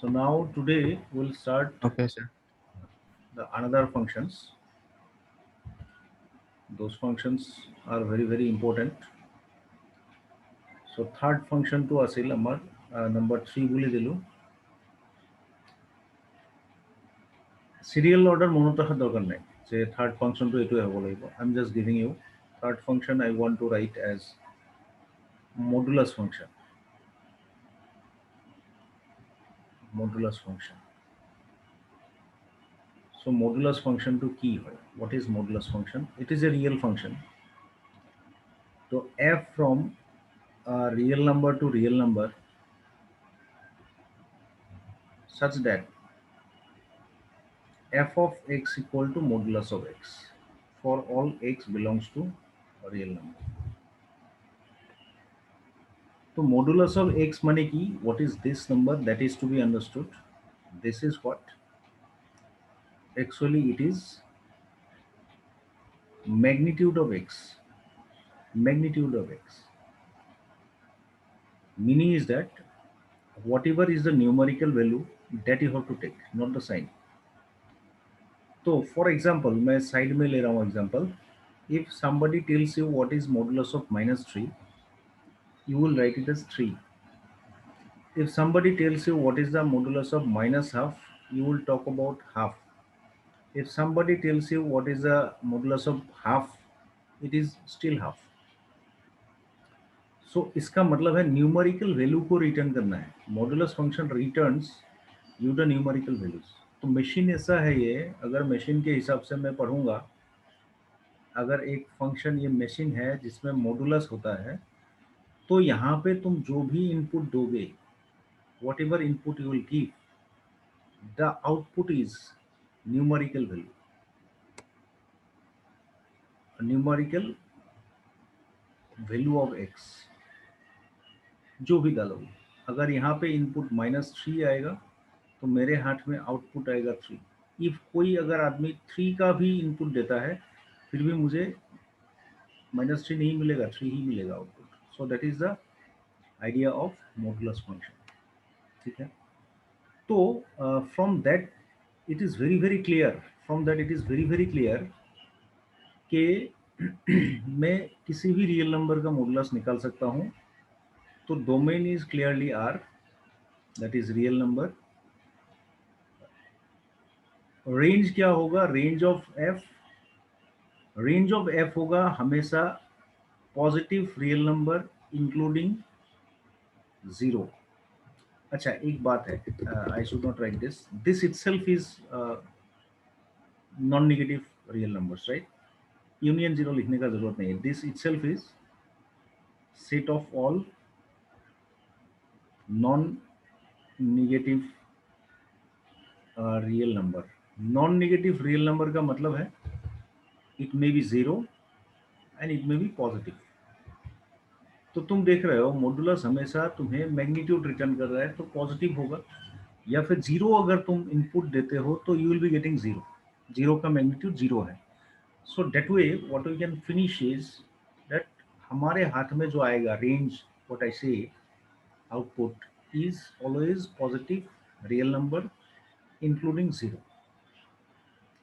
So now today we'll start Okay, sir. the another functions. Those functions are very important. So third function to asil amar number 3 boli dilu. Serial order মনত রাখার দরকার নাই যে third function তো এটাই হবো লাগবে I am just giving you third function I want to write as modulus function modulus function so modulus function to key hoy what is modulus function it is a real function so f from real number to real number such that f of x equal to modulus of x for all x belongs to a real number. So modulus of x money ki what is this number that is to be understood. This is what actually it is magnitude of x. Magnitude of x. Meaning is that whatever is the numerical value that you have to take, not the sign. So for example, मैं side में ले रहा हूँ example. If somebody tells you what is modulus of -3, you will write it as 3. If somebody tells you what is the modulus of -half, you will talk about half. If somebody tells you what is the modulus of half, it is still half. So इसका मतलब है numerical value को return करना है. Modulus function returns you the numerical values. तो machine ऐसा है ये, अगर मशीन के हिसाब से मैं पढ़ूंगा, अगर एक फंक्शन ये मशीन है जिसमें मॉडुलस होता है, तो यहाँ पे तुम जो भी इनपुट दोगे, what ever input you will give, the output is numerical value, a numerical value of x जो भी डालोगे. अगर यहाँ पे इनपुट -3 आएगा तो मेरे हाथ में आउटपुट आएगा 3. इफ कोई अगर आदमी 3 का भी इनपुट देता है फिर भी मुझे -3 नहीं मिलेगा, 3 ही मिलेगा output. So that is the idea of modulus function. ठीक है. तो from that it is very clear, कि मैं किसी भी रियल नंबर का मॉडुलस निकाल सकता हूं. तो domain is clearly R, that is real number. Range क्या होगा? Range of f, range of f होगा हमेशा पॉजिटिव रियल नंबर इंक्लूडिंग 0. अच्छा एक बात है, I should not right this, this itself is non negative real numbers, right? Union 0 लिखने का जरूरत नहीं है. This itself is set of all non negative real number. Non negative real number का मतलब है it may be 0 and it may be positive. तो तुम देख रहे हो मॉडुलस हमेशा तुम्हें मैग्नीट्यूड रिटर्न कर रहा है, तो पॉजिटिव होगा. या फिर 0 अगर तुम इनपुट देते हो तो यू विल बी गेटिंग 0. 0 का मैग्नीट्यूड 0 है. So that way what we can finish is that हमारे हाथ में जो आएगा range, what I say, output is always positive real number including 0.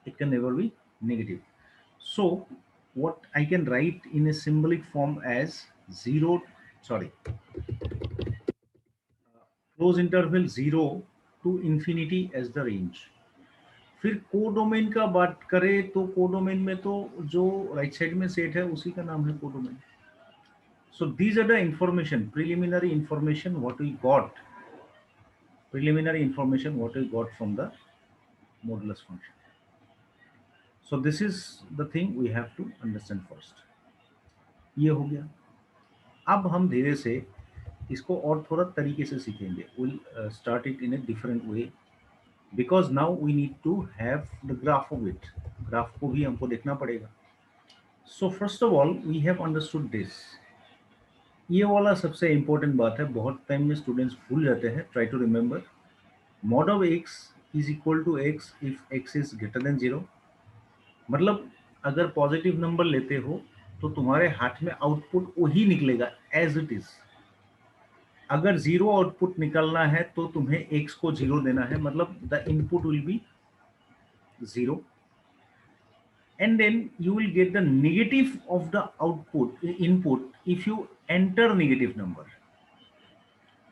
It can never be negative. So what I can write in a symbolic form as 0, sorry, close interval 0 to infinity as the range. फिर codomain का बात करें तो codomain में तो जो right side में set है उसी का नाम है codomain. So these are the information, preliminary information what we got, from the modulus function. So this is the thing we have to understand first. ये हो गया. अब हम धीरे से इसको और थोड़ा तरीके से सीखेंगे. We'll start it in a different way because now we need to have the graph of it. Graph को भी हमको देखना पड़ेगा. So first of all we have understood this. ये वाला सबसे इम्पोर्टेंट बात है, बहुत टाइम में स्टूडेंट्स भूल जाते हैं. Try to remember mod of x is equal to x if x is greater than 0. मतलब अगर पॉजिटिव नंबर लेते हो तो तुम्हारे हाथ में आउटपुट वही निकलेगा एज इट इज. अगर जीरो आउटपुट निकलना है तो तुम्हें x को जीरो देना है, मतलब the input will be zero, and then you will get the negative of the output input if you enter negative number.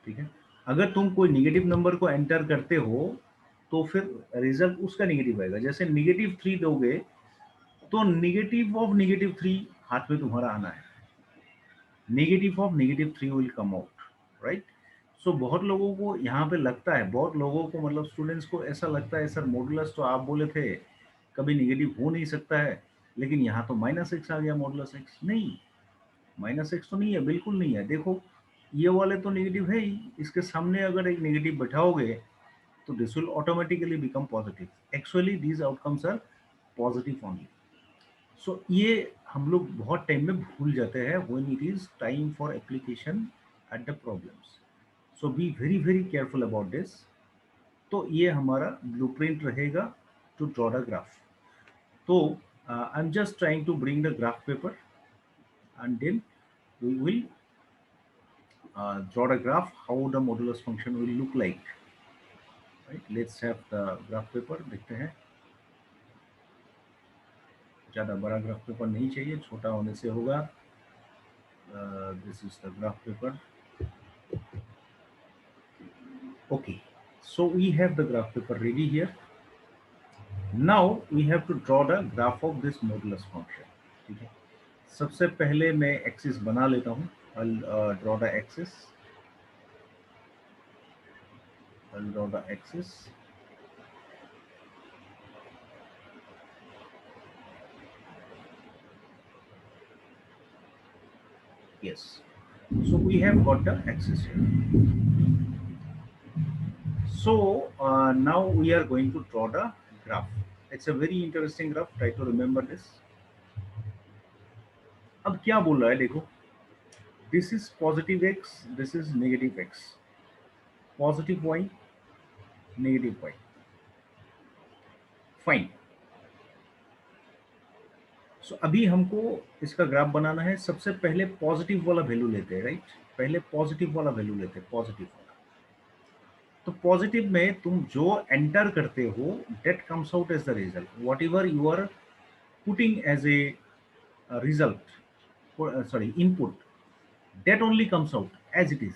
ठीक है, अगर तुम कोई नेगेटिव नंबर को एंटर करते हो तो फिर रिजल्ट उसका नेगेटिव आएगा। जैसे -3 दोगे तो नेगेटिव ऑफ -3 हाथ में तुम्हारा आना है, negative of -3 will come out, right. So बहुत लोगों को यहाँ पे लगता है, बहुत लोगों को मतलब स्टूडेंट्स को ऐसा लगता है सर मॉडुलस तो आप बोले थे कभी नेगेटिव हो नहीं सकता है, लेकिन यहाँ तो -x आ गया मॉडुलस x। नहीं, -x तो नहीं है, बिल्कुल नहीं है। देखो ये वाले तो नेगेटिव है ही, इसके सामने अगर एक नेगेटिव बैठाओगे तो this will automatically become positive. Actually these outcomes are positive only. So ये हम लोग बहुत टाइम में भूल जाते हैं when it is time for application at the problems. So be very very careful about this. तो ये हमारा ब्लूप्रिंट रहेगा टू ड्रॉ द ग्राफ। तो I am just trying to bring the graph paper and then we will draw the graph how the modulus function will look like, right? Let's have the graph paper, देखते हैं। ज़्यादा बड़ा graph paper नहीं चाहिए, छोटा होने से होगा। This is the graph paper. Okay, so we have the graph paper ready here. Now we have to draw the graph of this modulus function। ठीक है, सबसे पहले मैं एक्सिस बना लेता हूँ। I'll draw the axis। I'll draw the axis। Yes, so we have got the axis here। So now we are going to draw the graph। It's a very interesting graph, try to remember this। अब क्या बोल रहा है देखो, this is positive x, this is negative x, positive y, negative y, fine. So अभी हमको इसका graph बनाना है। सबसे पहले पॉजिटिव वाला वैल्यू लेते हैं, राइट। पहले पॉजिटिव वाला वैल्यू लेते हैं, पॉजिटिव वाला। तो पॉजिटिव में तुम जो एंटर करते हो that comes out as the result, whatever you are putting as a result, sorry input, that only comes out as it is.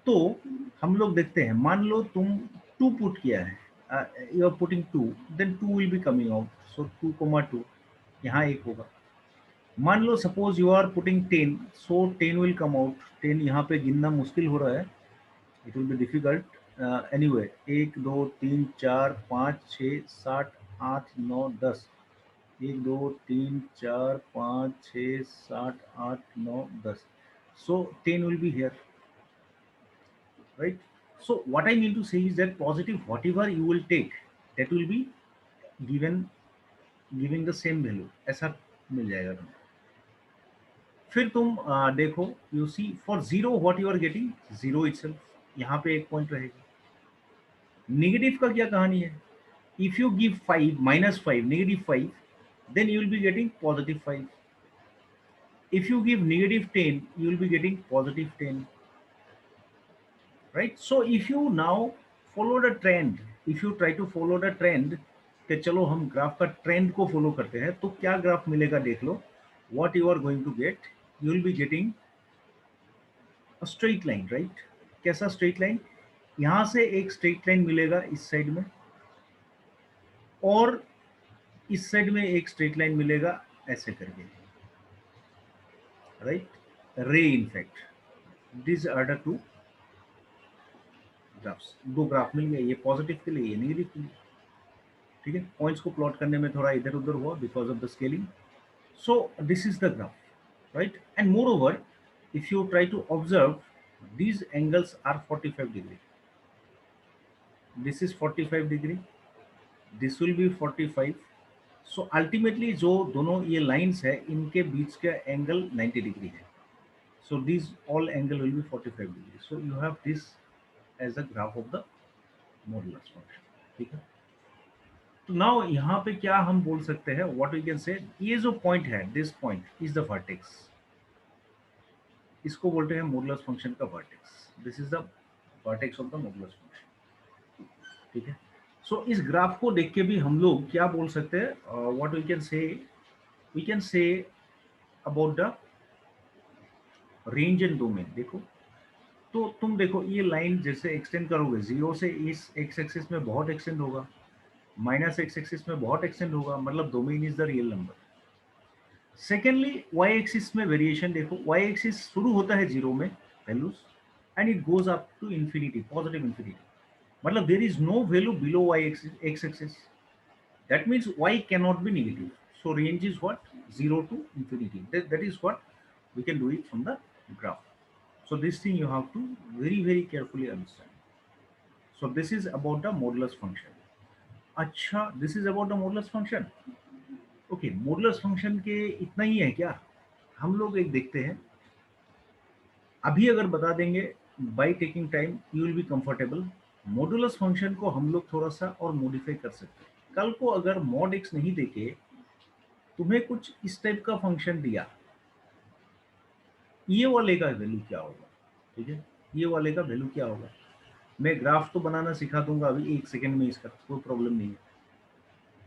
तो हम लोग देखते हैं, मान लो तुम 2 पुट किया है, you are putting 2, then 2 will be coming out. So 2,2 यहाँ एक होगा। मान लो suppose you are putting 10, so 10 will come out. 10 यहाँ पे गिनना मुश्किल हो रहा है, it will be difficult. Anyway 1 2 3 4 5 6 7 8 9 10, 1 2 3 4 5 6 7 8 9 10, so 10 will be here, right? So what I mean to say is that positive whatever you will take, that will be given, giving the same value, ऐसा मिल जाएगा तुम्हें। फिर तुम देखो, you see for zero what you are getting zero itself, यहाँ पे एक point रहेगा। नेगेटिव का क्या कहानी है, if you give 5 -5 -5, then you will be getting +5। if you give -10 you will be getting +10, right? So if you now follow the trend, if you try to follow the trend, कि चलो हम graph का trend को follow करते हैं, तो क्या graph मिलेगा देख लो। what you are going to get, you will be getting a straight line, right? कैसा स्ट्रेट लाइन, यहां से एक स्ट्रेट लाइन मिलेगा इस साइड में, और इस साइड में एक स्ट्रेट लाइन मिलेगा ऐसे करके, राइट। रे in fact this are the two graphs, दो ग्राफ मिल गए, ये पॉजिटिव के लिए, ये नेगेटिव के लिए। ठीक है, पॉइंट्स को प्लॉट करने में थोड़ा इधर उधर हुआ because of the scaling. So this is the graph, right? And moreover, if you try to observe, these angles are 45 degree, this is 45 degree, this will be 45। so ultimately जो दोनों ये लाइंस है इनके बीच का एंगल 90 डिग्री है। so these all angle will be 45 degree, so you have this as a graph of the modulus function। ठीक है, तो नाउ यहाँ पे क्या हम बोल सकते हैं, व्हाट वी कैन से, ये जो पॉइंट है, this point is the vertex, इसको बोलते हैं मॉडुलस फंक्शन का vertex. This is the vertex of the modulus function. ठीक है। सो इस ग्राफ को देख के भी हम लोग क्या बोल सकते हैं, what we can say about the range and domain. देखो, तो तुम देखो ये लाइन जैसे एक्सटेंड करोगे जीरो से, इस एक्स एक्सिस में बहुत एक्सटेंड होगा, माइनस एक्स एक्सिस में बहुत एक्सटेंड होगा, मतलब domain is the real number. Secondly Y axis में वेरिएशन देखो, वाई एक्सिस शुरू होता है जीरो में values, and it goes up to infinity, positive infinity, मतलब there is no value below Y X axis, that means Y can not be negative. So range is what, zero to infinity, that is what we can do it from the graph. So this thing you have to very carefully understand. So this is about the modulus function. अच्छा, this is about the modulus function. Okay, modulus function के इतना ही है क्या? हम लोग एक देखते हैं, अभी अगर बता देंगे by taking time you will be comfortable. Modulus function को हम लोग थोड़ा सा और मॉडिफाई कर सकते हैं। कल को अगर मॉड एक्स नहीं देके तुम्हें कुछ इस टाइप का फंक्शन दिया, ये वाले का वैल्यू क्या होगा? ठीक है, ये वाले का वैल्यू क्या होगा? मैं ग्राफ तो बनाना सिखा दूंगा अभी एक सेकेंड में, इसका कोई प्रॉब्लम नहीं है।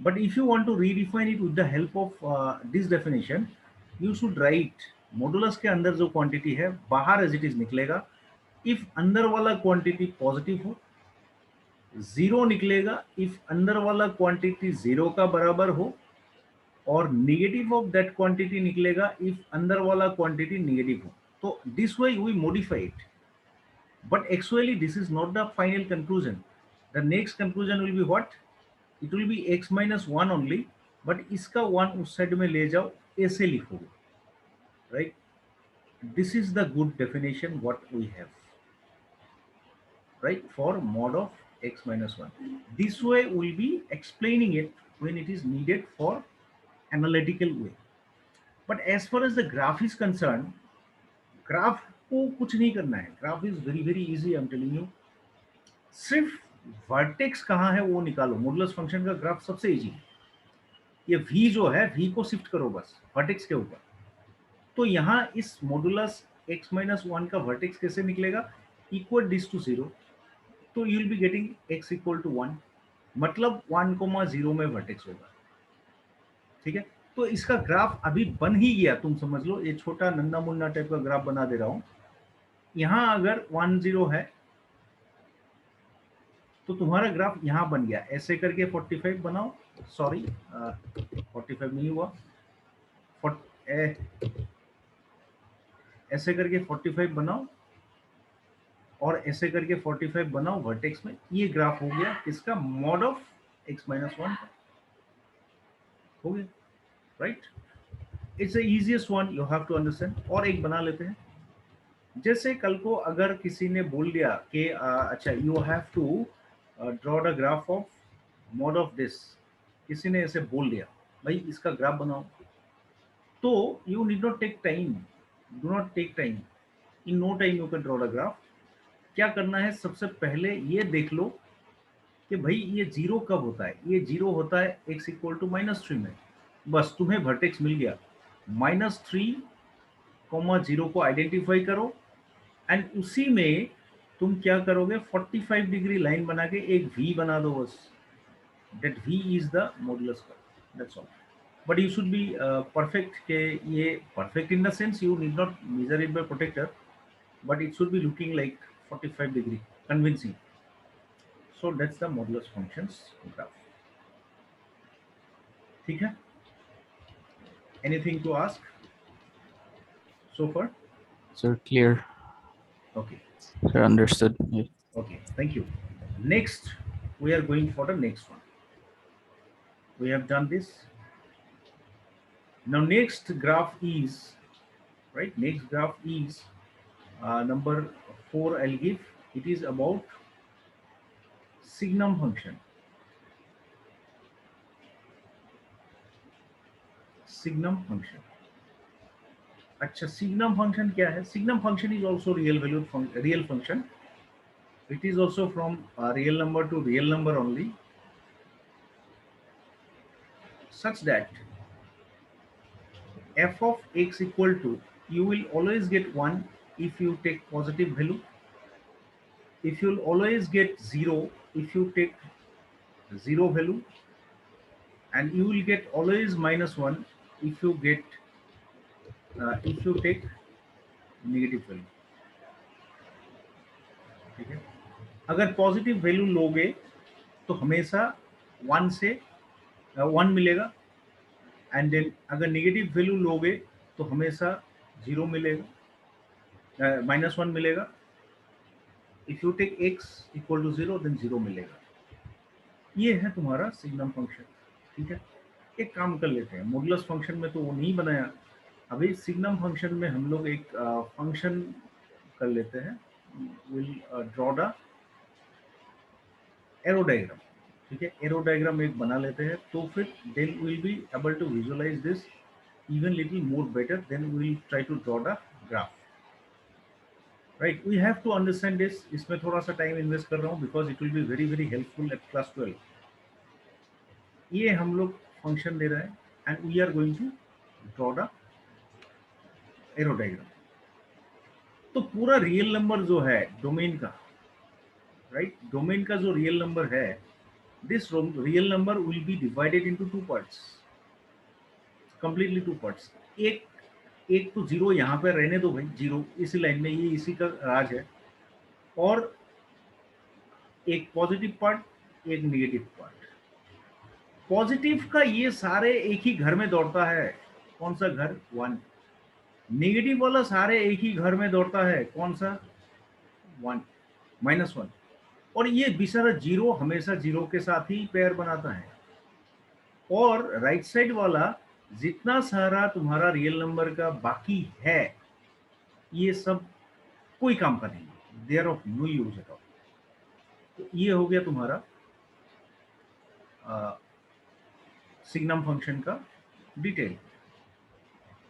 But if you want to redefine it with the help of this definition, you should write modulus के अंदर जो क्वांटिटी है बाहर एज इट इज निकलेगा। इफ अंदर वाला क्वांटिटी पॉजिटिव हो, जीरो निकलेगा इफ अंदर वाला क्वांटिटी जीरो का बराबर हो, और नेगेटिव ऑफ दैट क्वांटिटी निकलेगा इफ अंदर वाला क्वांटिटी नेगेटिव हो। तो this way we modify it, but actually this is not the final conclusion. The next conclusion will be what, it will be x minus one only, but इसका one उस side में ले जाओ, ऐसे लिखोगे, right? This is the good definition what we have, right, for mod of x minus 1. This way we'll be explaining it when it is needed for analytical way. But as far as the graph is concerned, graph को कुछ नहीं करना है, graph is very easy, I am telling you. सिर्फ vertex कहाँ है वो निकालो। मॉडुलस फंक्शन का ग्राफ सबसे इजी है। ये v जो है, v को शिफ्ट करो बस वर्टेक्स के ऊपर। तो यहाँ इस मॉडुलस x माइनस वन का वर्टेक्स कैसे निकलेगा? इक्वल दिस टू जीरो, तो you will be getting x equal to one, मतलब 1,0 में वर्टेक्स होगा। ठीक है, तो इसका ग्राफ अभी बन ही गया, तुम समझ लो। ये छोटा नन्ना मुन्ना टाइप का ग्राफ बना दे रहा हूं। यहाँ अगर 10 है तो तुम्हारा ग्राफ यहाँ बन गया। ऐसे करके 45 बनाओ, सॉरी 45 नहीं हुआ, ऐसे करके 45 बनाओ, और ऐसे करके 45 बनाओ वर्टेक्स में। ये ग्राफ हो गया इसका mod of x minus one हो गया, right? It's the easiest one, you have to understand. और एक बना लेते हैं। जैसे कल को अगर किसी ने बोल दिया कि अच्छा you have to draw the graph of mod of this, किसी ने ऐसे बोल दिया भाई इसका ग्राफ बनाओ, तो you need not take time, do not take time, in no time you can draw the graph. क्या करना है, सबसे पहले ये देख लो कि भाई ये जीरो कब होता है। ये जीरो होता है x इक्वल टू -3 में। बस तुम्हें वर्टेक्स मिल गया। -3, 0 को आइडेंटिफाई करो, एंड उसी में तुम क्या करोगे, 45 डिग्री लाइन बना के एक v बना दो बस। That v is the modulus curve, that's all. But you should be perfect, के ये perfect in the sense you need not measure it by protector, but it should be looking like 45 degree, convincing. So that's the modulus functions graph. ठीक है? Anything to ask so far? Sir, clear. Okay. Sir, understood. Yeah. Okay, thank you. Next, we are going for the next one. We have done this. Now next graph is, right, next graph is number 4 I'll give. It is about signum function. Signum function. अच्छा, signum function क्या है? Signum function is also real valued real function. It is also from real number two real number only, such that f of x equal to, you will always get 1 if you take positive value, if you'll always get 0 if you take 0 value, and you will get always -1 if you get if you take negative value. ठीक है, अगर positive value लोगे तो हमेशा 1 से 1 मिलेगा, and then अगर negative value लोगे तो हमेशा 0 मिलेगा, -1 मिलेगा। If you take x equal to 0 then 0 मिलेगा। ये है तुम्हारा सिग्नम फंक्शन। ठीक है, एक काम कर लेते हैं, मॉडुलस फंक्शन में तो वो नहीं बनाया, अभी सिग्नम फंक्शन में हम लोग एक फंक्शन कर लेते हैं। Will draw the arrow diagram. ठीक है, एरो डायग्राम एक बना लेते हैं, तो फिर then will be able to visualize this even little more better, then we will try to draw the graph, right? We have to understand this, इसमें थोड़ा सा टाइम इन्वेस्ट कर रहा हूँ because it will be very very helpful at class 12। ये हम लोग function दे रहे हैं and we are going to draw the arrow diagram। तो पूरा रियल नंबर जो है डोमेन का, राइट, डोमेन का जो रियल नंबर है, this real number will be divided into 2 parts, completely 2 parts. एक तो 0 यहाँ पे रहने दो भाई, 0 इसी लाइन में, ये इसी का राज है, और एक पॉजिटिव पार्ट एक नेगेटिव पार्ट। पॉजिटिव का ये सारे एक ही घर में दौड़ता है, कौन सा घर? 1। नेगेटिव वाला सारे एक ही घर में दौड़ता है, कौन सा? 1 -1। और ये बेचारा 0 हमेशा 0 के साथ ही पेयर बनाता है। और राइट साइड वाला जितना सारा तुम्हारा रियल नंबर का बाकी है, ये सब कोई काम का नहीं, they are of no use at all. तो ये हो गया तुम्हारा सिग्नम फंक्शन का डिटेल।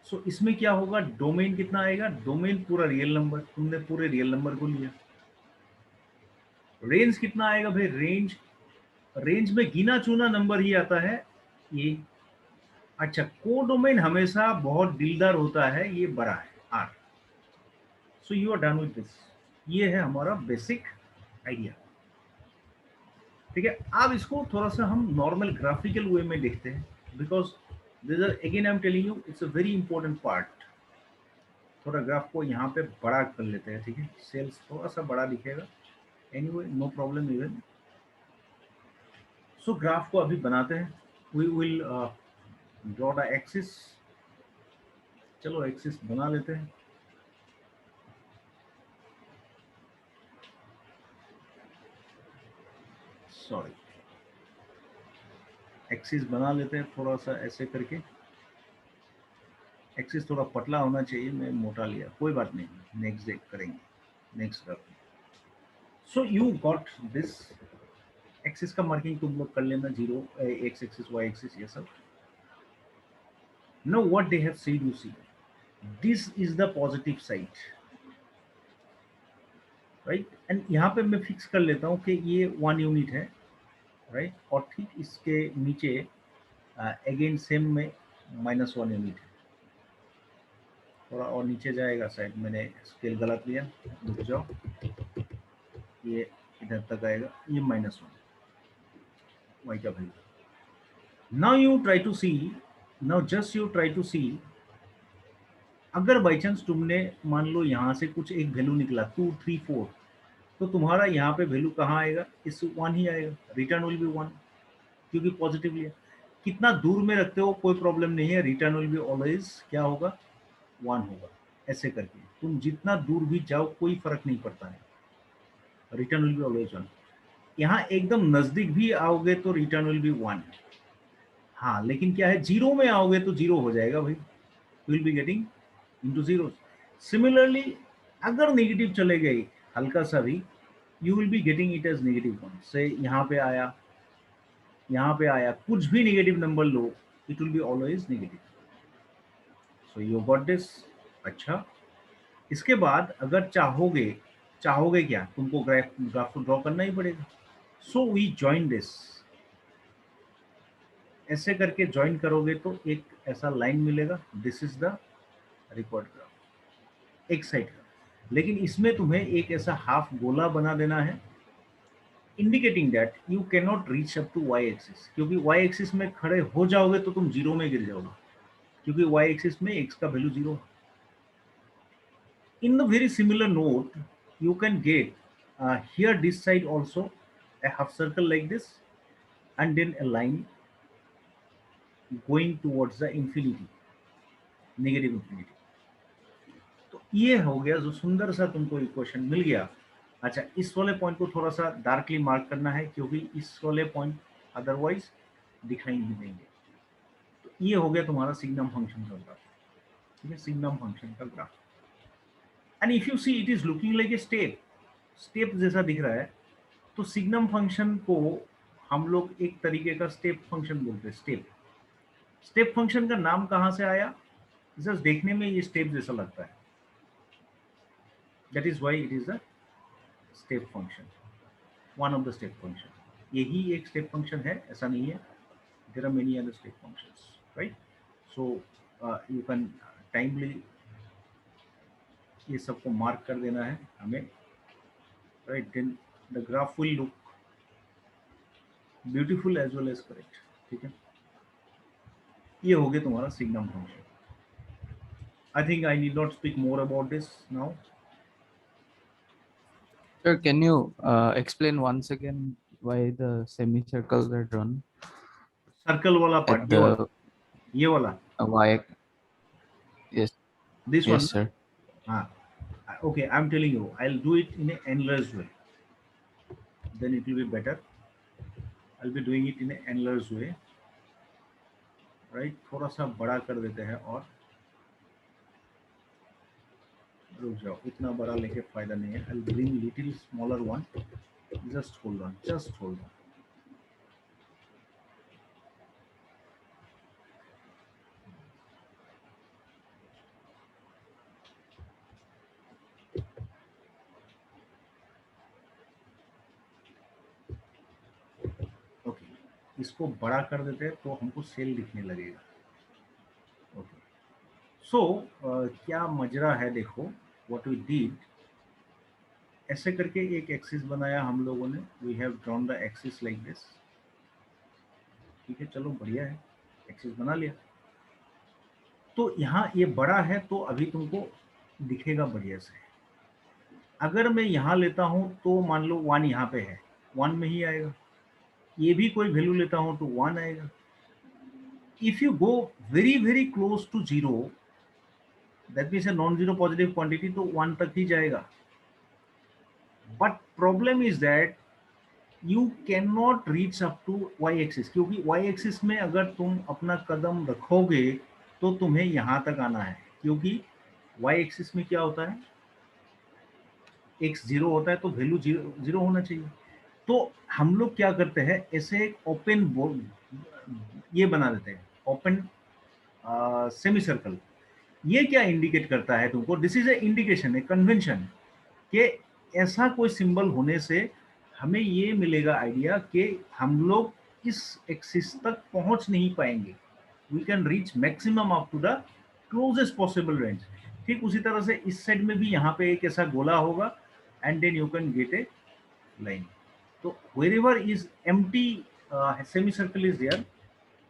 सो इसमें क्या होगा, डोमेन कितना आएगा? डोमेन पूरा रियल नंबर, तुमने पूरे रियल नंबर को लिया। रेंज कितना आएगा भाई? रेंज में गिना चुना नंबर ही आता है ये। अच्छा, कोडोमेन हमेशा बहुत दिलदार होता है, ये बड़ा है R। So you are done with this. ये है हमारा बेसिक आइडिया। ठीक है, अब इसको थोड़ा सा हम नॉर्मल ग्राफिकल वे में देखते हैं, because this are again I am telling you it's a very important part. थोड़ा ग्राफ को यहाँ पे बड़ा कर लेते हैं। ठीक है, सेल्स थोड़ा सा बड़ा दिखेगा, anyway no problem even. So graph को अभी बनाते हैं। We will draw the axis. चलो एक्सिस बना लेते हैं। सॉरी, एक्सिस बना लेते हैं थोड़ा सा ऐसे करके। एक्सिस थोड़ा पतला होना चाहिए, मैं मोटा लिया, कोई बात नहीं, नेक्स्ट डे करेंगे, next graph. So you got this. Axis का मार्किंग तुम लोग कर लेना, 0 एक्स एक्सिस वाई एक्सिस ये सब। Know what they have said, you see this is the positive side, right. And यहाँ पे मैं फिक्स कर लेता हूँ कि ये 1 यूनिट है, राइट। और ठीक इसके नीचे अगेन सेम में -1 यूनिट है। थोड़ा और नीचे जाएगा शायद, मैंने स्केल गलत लिया, रुक जाओ, ये इधर तक आएगा, ये -1 वाई का value. Now you try to see, now just you try to see, अगर बाई चांस तुमने मान लो यहाँ से कुछ एक वैल्यू निकला 2 3 4, तो तुम्हारा यहाँ पे वैल्यू कहाँ आएगा? इस 1 ही आएगा, रिटर्न विल बी 1, क्योंकि पॉजिटिव लिया। कितना दूर में रखते हो कोई प्रॉब्लम नहीं है, रिटर्न विल बी ऑलवेज क्या होगा? 1 होगा। ऐसे करके तुम जितना दूर भी जाओ कोई फर्क नहीं पड़ता है, रिटर्न विल बी ऑलवेज 1। यहाँ एकदम नजदीक भी आओगे तो रिटर्न विल बी 1। हाँ, लेकिन क्या है, 0 में आओगे तो 0 हो जाएगा भाई, will be getting into 0। Similarly अगर नेगेटिव चले गए हल्का सा भी, you will be getting it as -1। से यहाँ पे आया, यहाँ पे आया, कुछ भी negative number low, it will be always negative. So you got this. अच्छा, इसके बाद अगर चाहोगे, चाहोगे क्या, तुमको ग्राफ को ड्रॉ करना ही पड़ेगा। सो वी जॉइन दिस, ऐसे करके ज्वाइन करोगे तो एक ऐसा लाइन मिलेगा, this is the record graph एक साइड का। लेकिन इसमें तुम्हें एक ऐसा हाफ गोला बना देना है, indicating that you can not reach up to Y axis, क्योंकि वाई एक्सिस में खड़े हो जाओगे तो तुम जीरो में गिर जाओगे, क्योंकि वाई एक्सिस में एक्स का वैल्यू जीरो है। In the very similar note, you can get here this side also a half circle like this, and then a line going towards the infinity, negative infinity. तो ये हो गया जो सुंदर सा तुमको इक्वेशन मिल गया। अच्छा, इस वाले पॉइंट को थोड़ा सा डार्कली मार्क करना है, क्योंकि इस वाले पॉइंट अदरवाइज दिखाई नहीं देंगे। तो ये हो गया तुम्हारा सिग्नम फंक्शन का ग्राफ, ठीक है, सिग्नम फंक्शन का graph. And if you see it is looking like a step, step जैसा दिख रहा है। तो सिग्नम फंक्शन को हम लोग एक तरीके का स्टेप फंक्शन बोलते हैं। स्टेप स्टेप फंक्शन का नाम कहां से आया? जस्ट देखने में ये स्टेप जैसा लगता है, that is why it is a step function, one of the step function. यही एक स्टेप फंक्शन है, ऐसा नहीं है, there are many other step functions, right? So you can timely ये सबको मार्क कर देना है हमें, right? Then the graph will look beautiful as well as correct, ठीक है। ये हो गया तुम्हारा signum function. I think I need not speak more about this now. Sir, can you explain once again why the semicircles are drawn Circle wala at part, the ये वाला, y? Yes, this one. yes, sir. हाँ, okay, I'm telling you, I'll do it in an endless way. Then it will be better. I'll be doing it in an endless way, right? थोड़ा सा बड़ा कर देते हैं, और रुक जाओ, इतना बड़ा लेके फायदा नहीं है। I'll bring little smaller one. Just hold on, just hold on. Okay, इसको बड़ा कर देते हैं तो हमको सेल दिखने लगेगा। ओके, सो क्या मजरा है, देखो व्हाट वी डिड। ऐसे करके एक एक्सिस बनाया हम लोगों ने, we have drawn the axis like this, ठीक है, चलो बढ़िया है, एक्सिस बना लिया। तो यहाँ ये बड़ा है तो अभी तुमको दिखेगा बढ़िया से। अगर मैं यहाँ लेता हूँ तो मान लो 1 यहाँ पे है, 1 में ही आएगा। ये भी कोई वैल्यू लेता हूँ तो 1 आएगा। If you go very very close to zero, that means a non zero positive quantity, तो 1 तक ही जाएगा। But problem is that you can not reach up to Y axis, क्योंकि वाई एक्सिस में अगर तुम अपना कदम रखोगे तो तुम्हें यहाँ तक आना है, क्योंकि वाई एक्सिस में क्या होता है, एक्स जीरो होता है तो वैल्यू जीरो जीरो होना चाहिए। तो हम लोग क्या करते हैं, ऐसे एक ओपन बोर्ड ये बना देते हैं, ओपन सेमी सर्कल। ये क्या इंडिकेट करता है तुमको? This is A indication, A convention, कि ऐसा कोई सिंबल होने से हमें ये मिलेगा आइडिया कि हम लोग इस एक्सिस तक पहुंच नहीं पाएंगे। We can reach maximum up to the closest possible range. ठीक उसी तरह से इस साइड में भी यहाँ पे एक ऐसा गोला होगा, and then you can get a line. तो wherever is empty semicircle is there,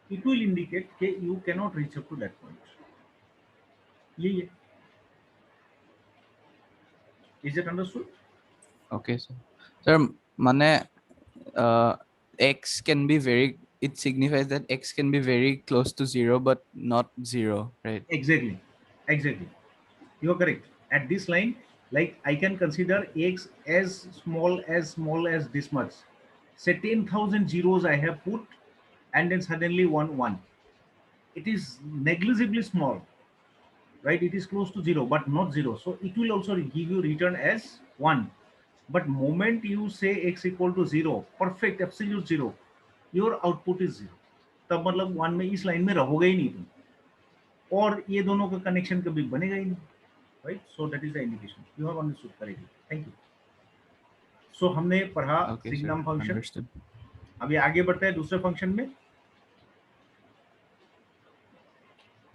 it will indicate कि you cannot reach up to that point. यही है। Is it understood? Okay, sir. Sir, mane x can be very. It signifies that x can be very close to zero, but not zero, right? Exactly, exactly. You are correct. At this line, like I can consider x as small as this much. Say 10,000 zeros I have put, and then suddenly one. It is negligibly small, right? It is close to zero, but not zero. So it will also give you return as 1. But moment you say x equal to 0, perfect absolute 0, your output is 0. तब मतलब 1 में इस line में रहोगे ही नहीं तुम, और ये दोनों का कनेक्शन कभी बनेगा ही नहीं, right? So that is the indication. You have understood correctly, thank you. So हमने पढ़ा Okay, sir. Signum function. Understood. अभी आगे बढ़ते हैं दूसरे फंक्शन में,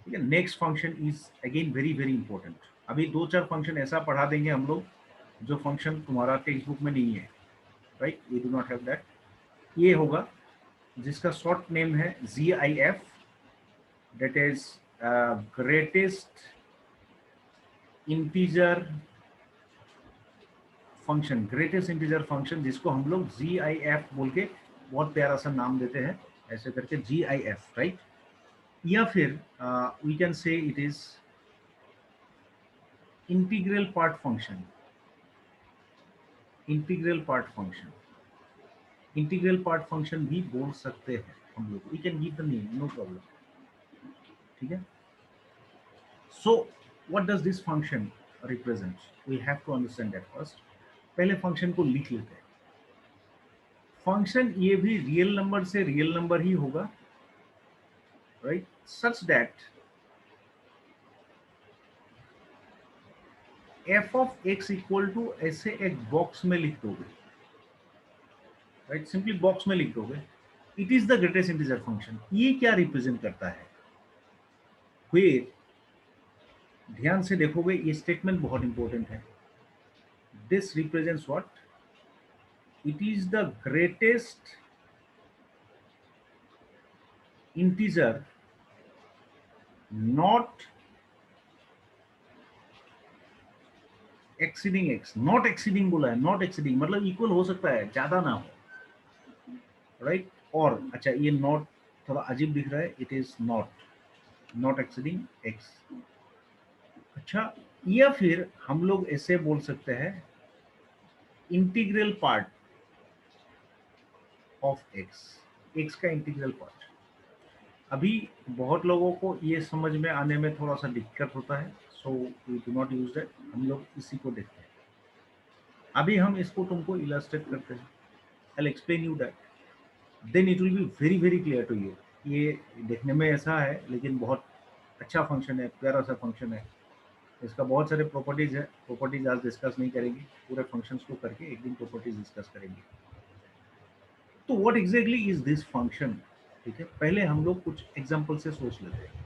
ठीक है। Next function is again very very important. अभी 2-4 फंक्शन ऐसा पढ़ा देंगे हम लोग जो फंक्शन तुम्हारा टेक्स्ट बुक में नहीं है, right? We do not have that. ये होगा जिसका शॉर्ट नेम है GIF, that is greatest integer function, greatest integer function, जिसको हम लोग GIF बोल के बहुत प्यारा सा नाम देते हैं, ऐसे करके GIF, राइट? या फिर we can say it is integral part function, integral part function, integral part function भी बोल सकते हैं हम लोग। We can give the name, no problem, ठीक है? So what does this function represent? We have to understand that first. पहले function को लिख लेते हैं। फंक्शन ये भी रियल नंबर से रियल नंबर ही होगा, right? Such that f of x equal to ऐसे एक बॉक्स में लिख दोगे, राइट? सिंपली बॉक्स में लिख दोगे, it is the greatest integer function. ये क्या रिप्रेजेंट करता है? फिर ध्यान से देखोगे, ये स्टेटमेंट बहुत इंपॉर्टेंट है। This represents what? It is the greatest integer not exceeding x। Not exceeding बोला है, नॉट एक्सीडिंग मतलब इक्वल हो सकता है, ज्यादा ना हो, राइट? और अच्छा, ये नॉट थोड़ा अजीब दिख रहा है, it is not exceeding x। अच्छा, या फिर हम लोग ऐसे बोल सकते हैं इंटीग्रल पार्ट ऑफ x का इंटीग्रल पार्ट। अभी बहुत लोगों को ये समझ में आने में थोड़ा सा दिक्कत होता है, so we do not use that. हम लोग इसी को देखते हैं। अभी हम इसको तुमको इलस्ट्रेट करते हैं। I will explain you that, then it will be very very clear to you. ये देखने में ऐसा है, लेकिन बहुत अच्छा फंक्शन है, प्यारा सा फंक्शन है। इसका बहुत सारे प्रॉपर्टीज है, प्रॉपर्टीज आज डिस्कस नहीं करेंगे, पूरे फंक्शंस को करके एक दिन प्रॉपर्टीज डिस्कस करेंगे। तो what exactly is this function? ठीक है, पहले हम लोग कुछ एग्जांपल से सोच लेते हैं,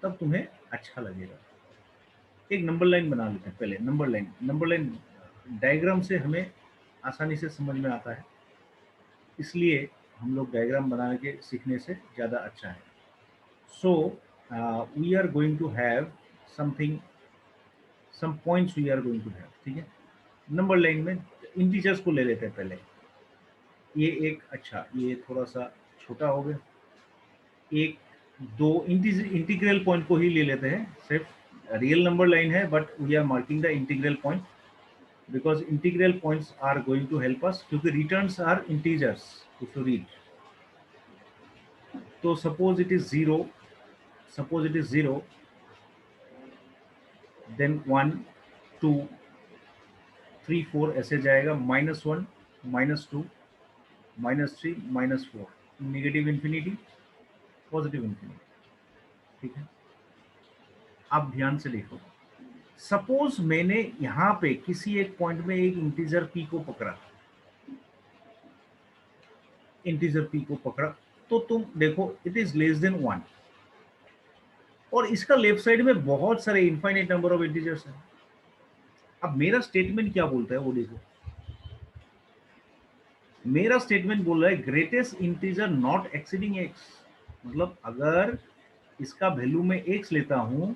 तब तुम्हें अच्छा लगेगा। एक नंबर लाइन बना लेते हैं पहले। नंबर लाइन डायग्राम से हमें आसानी से समझ में आता है, इसलिए हम लोग डायग्राम बनाने के सीखने से ज़्यादा अच्छा है। So we are going to have something, some points we are going to have, ठीक है? नंबर लाइन में इंटीजर्स को ले लेते हैं पहले। ये एक, अच्छा ये थोड़ा सा छोटा हो गया, एक दो इंटीग्रल पॉइंट को ही ले लेते हैं। सिर्फ रियल नंबर लाइन है, but we are marking the integral point because integral points are going to help us, क्योंकि returns are integers if you read। तो suppose it is 0, then 1 2 3 4 ऐसे जाएगा, -1 -2 -3 -4, नेगेटिव इंफिनिटी, पॉजिटिव इंफिनिटी, ठीक है? आप ध्यान से देखो, सपोज मैंने यहां पे किसी एक पॉइंट में एक इंटीजर p को पकड़ा, तो तुम देखो इट इज लेस देन 1, और इसका लेफ्ट साइड में बहुत सारे इनफाइनाइट नंबर ऑफ इंटीजर्स हैं। अब मेरा स्टेटमेंट क्या बोलता है वो देखो। मेरा स्टेटमेंट बोल रहा है greatest integer not exceeding x। मतलब अगर इसका वैल्यू में x लेता हूं,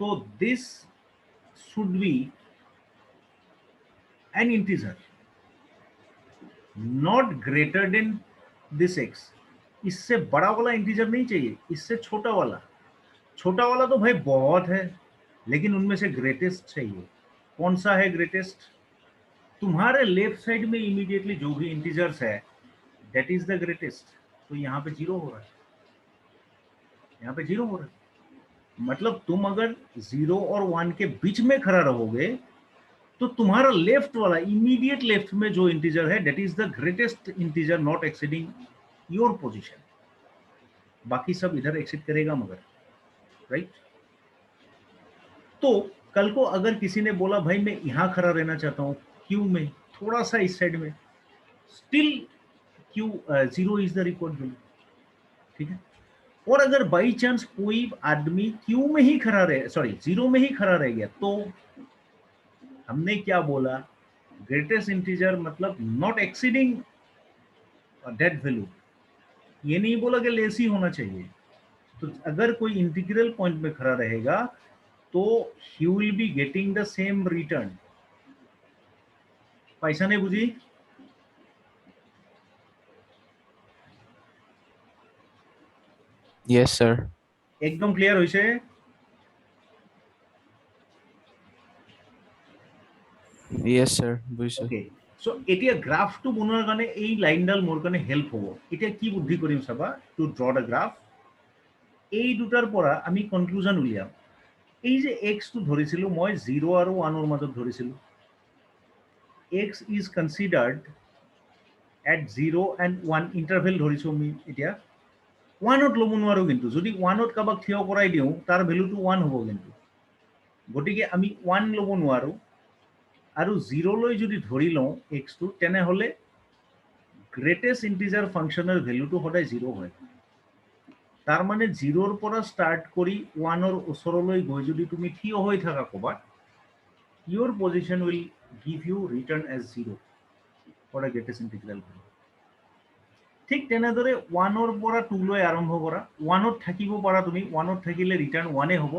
तो this should be N integer not greater than this x। इससे बड़ा वाला इंटीजर नहीं चाहिए, इससे छोटा वाला। छोटा वाला तो भाई बहुत है, लेकिन उनमें से ग्रेटेस्ट चाहिए। कौन सा है ग्रेटेस्ट? तुम्हारे लेफ्ट साइड में इमीडिएटली जो भी इंटीजर्स है, दैट इज द ग्रेटेस्ट। तो यहाँ पे 0 हो रहा है, यहाँ पे 0 हो रहा है। मतलब तुम अगर 0 और 1 के बीच में खड़ा रहोगे, तो तुम्हारा लेफ्ट वाला, इमीडिएट लेफ्ट में जो इंटीजर है, that is the greatest integer not exceeding your position. बाकी सब इधर एक्सिट करेगा मगर, राइट? तो कल को अगर किसी ने बोला भाई मैं यहां खड़ा रहना चाहता हूं, क्यू में थोड़ा सा इस साइड में, still Q 0 is the record value, ठीक है? और अगर बाई चांस कोई आदमी क्यू में ही खड़ा रहे, सॉरी जीरो में ही खड़ा रह गया, तो हमने क्या बोला, ग्रेटेस्ट इंटीजर मतलब नॉट एक्सीडिंग दैट वैल्यू, ये नहीं बोला कि लेस ही होना चाहिए। तो अगर कोई इंटीग्रल पॉइंट में खड़ा रहेगा तो he will be getting the same return. पैसा नहीं बुझी? Yes, sir. एकदम क्लियर होइছে? Yes, sir. বুজিছো। ওকে, সো এতিয়া গ্ৰাফটো বনোৱাৰ কাৰণে এই লাইনডাল মোৰ কাৰণে হেল্প হ'ব। এতিয়া কি বুদ্ধি কৰিম চাবা, টু ড্ৰ দ্য গ্ৰাফ, এই দুটাৰ পৰা আমি কনক্লুজন উলিয়াম। এই যে এক্সটো ধৰিছিলো মই 0 আৰু 1ৰ মাজত ধৰিছিলো, X is considered at 0 and 1 interval ধৰিছো আমি। এতিয়া 1ত ল'ব নোৱাৰো, কিন্তু যদি 1ত কাৰোবাক থিয় কৰাই দিওঁ তাৰ ভেলুটো 1 হ'ব, কিন্তু গতিকে আমি 1 ল'ব নোৱাৰো। আৰু 0লৈ যদি ধৰি লওঁ এক্সটো, তেনেহ'লে গ্ৰেটেষ্ট ইণ্টিজাৰ ফাংচনৰ ভেলুটো সদায় 0 হয়। তাৰ মানে 0ৰ পৰা ষ্টাৰ্ট কৰি 1ৰ ওচৰলৈ গৈ যদি তুমি থিয় হৈ থাকা ক'বাত, your position will give you return as 0 for a greatest integral value। ঠিক তেনেদৰে 1ৰ পৰা 2 লৈ আৰম্ভ কৰা, 1ত থাকিব পাৰা তুমি, 1ত থাকিলে ৰিটাৰ্ণ 1 হ'ব,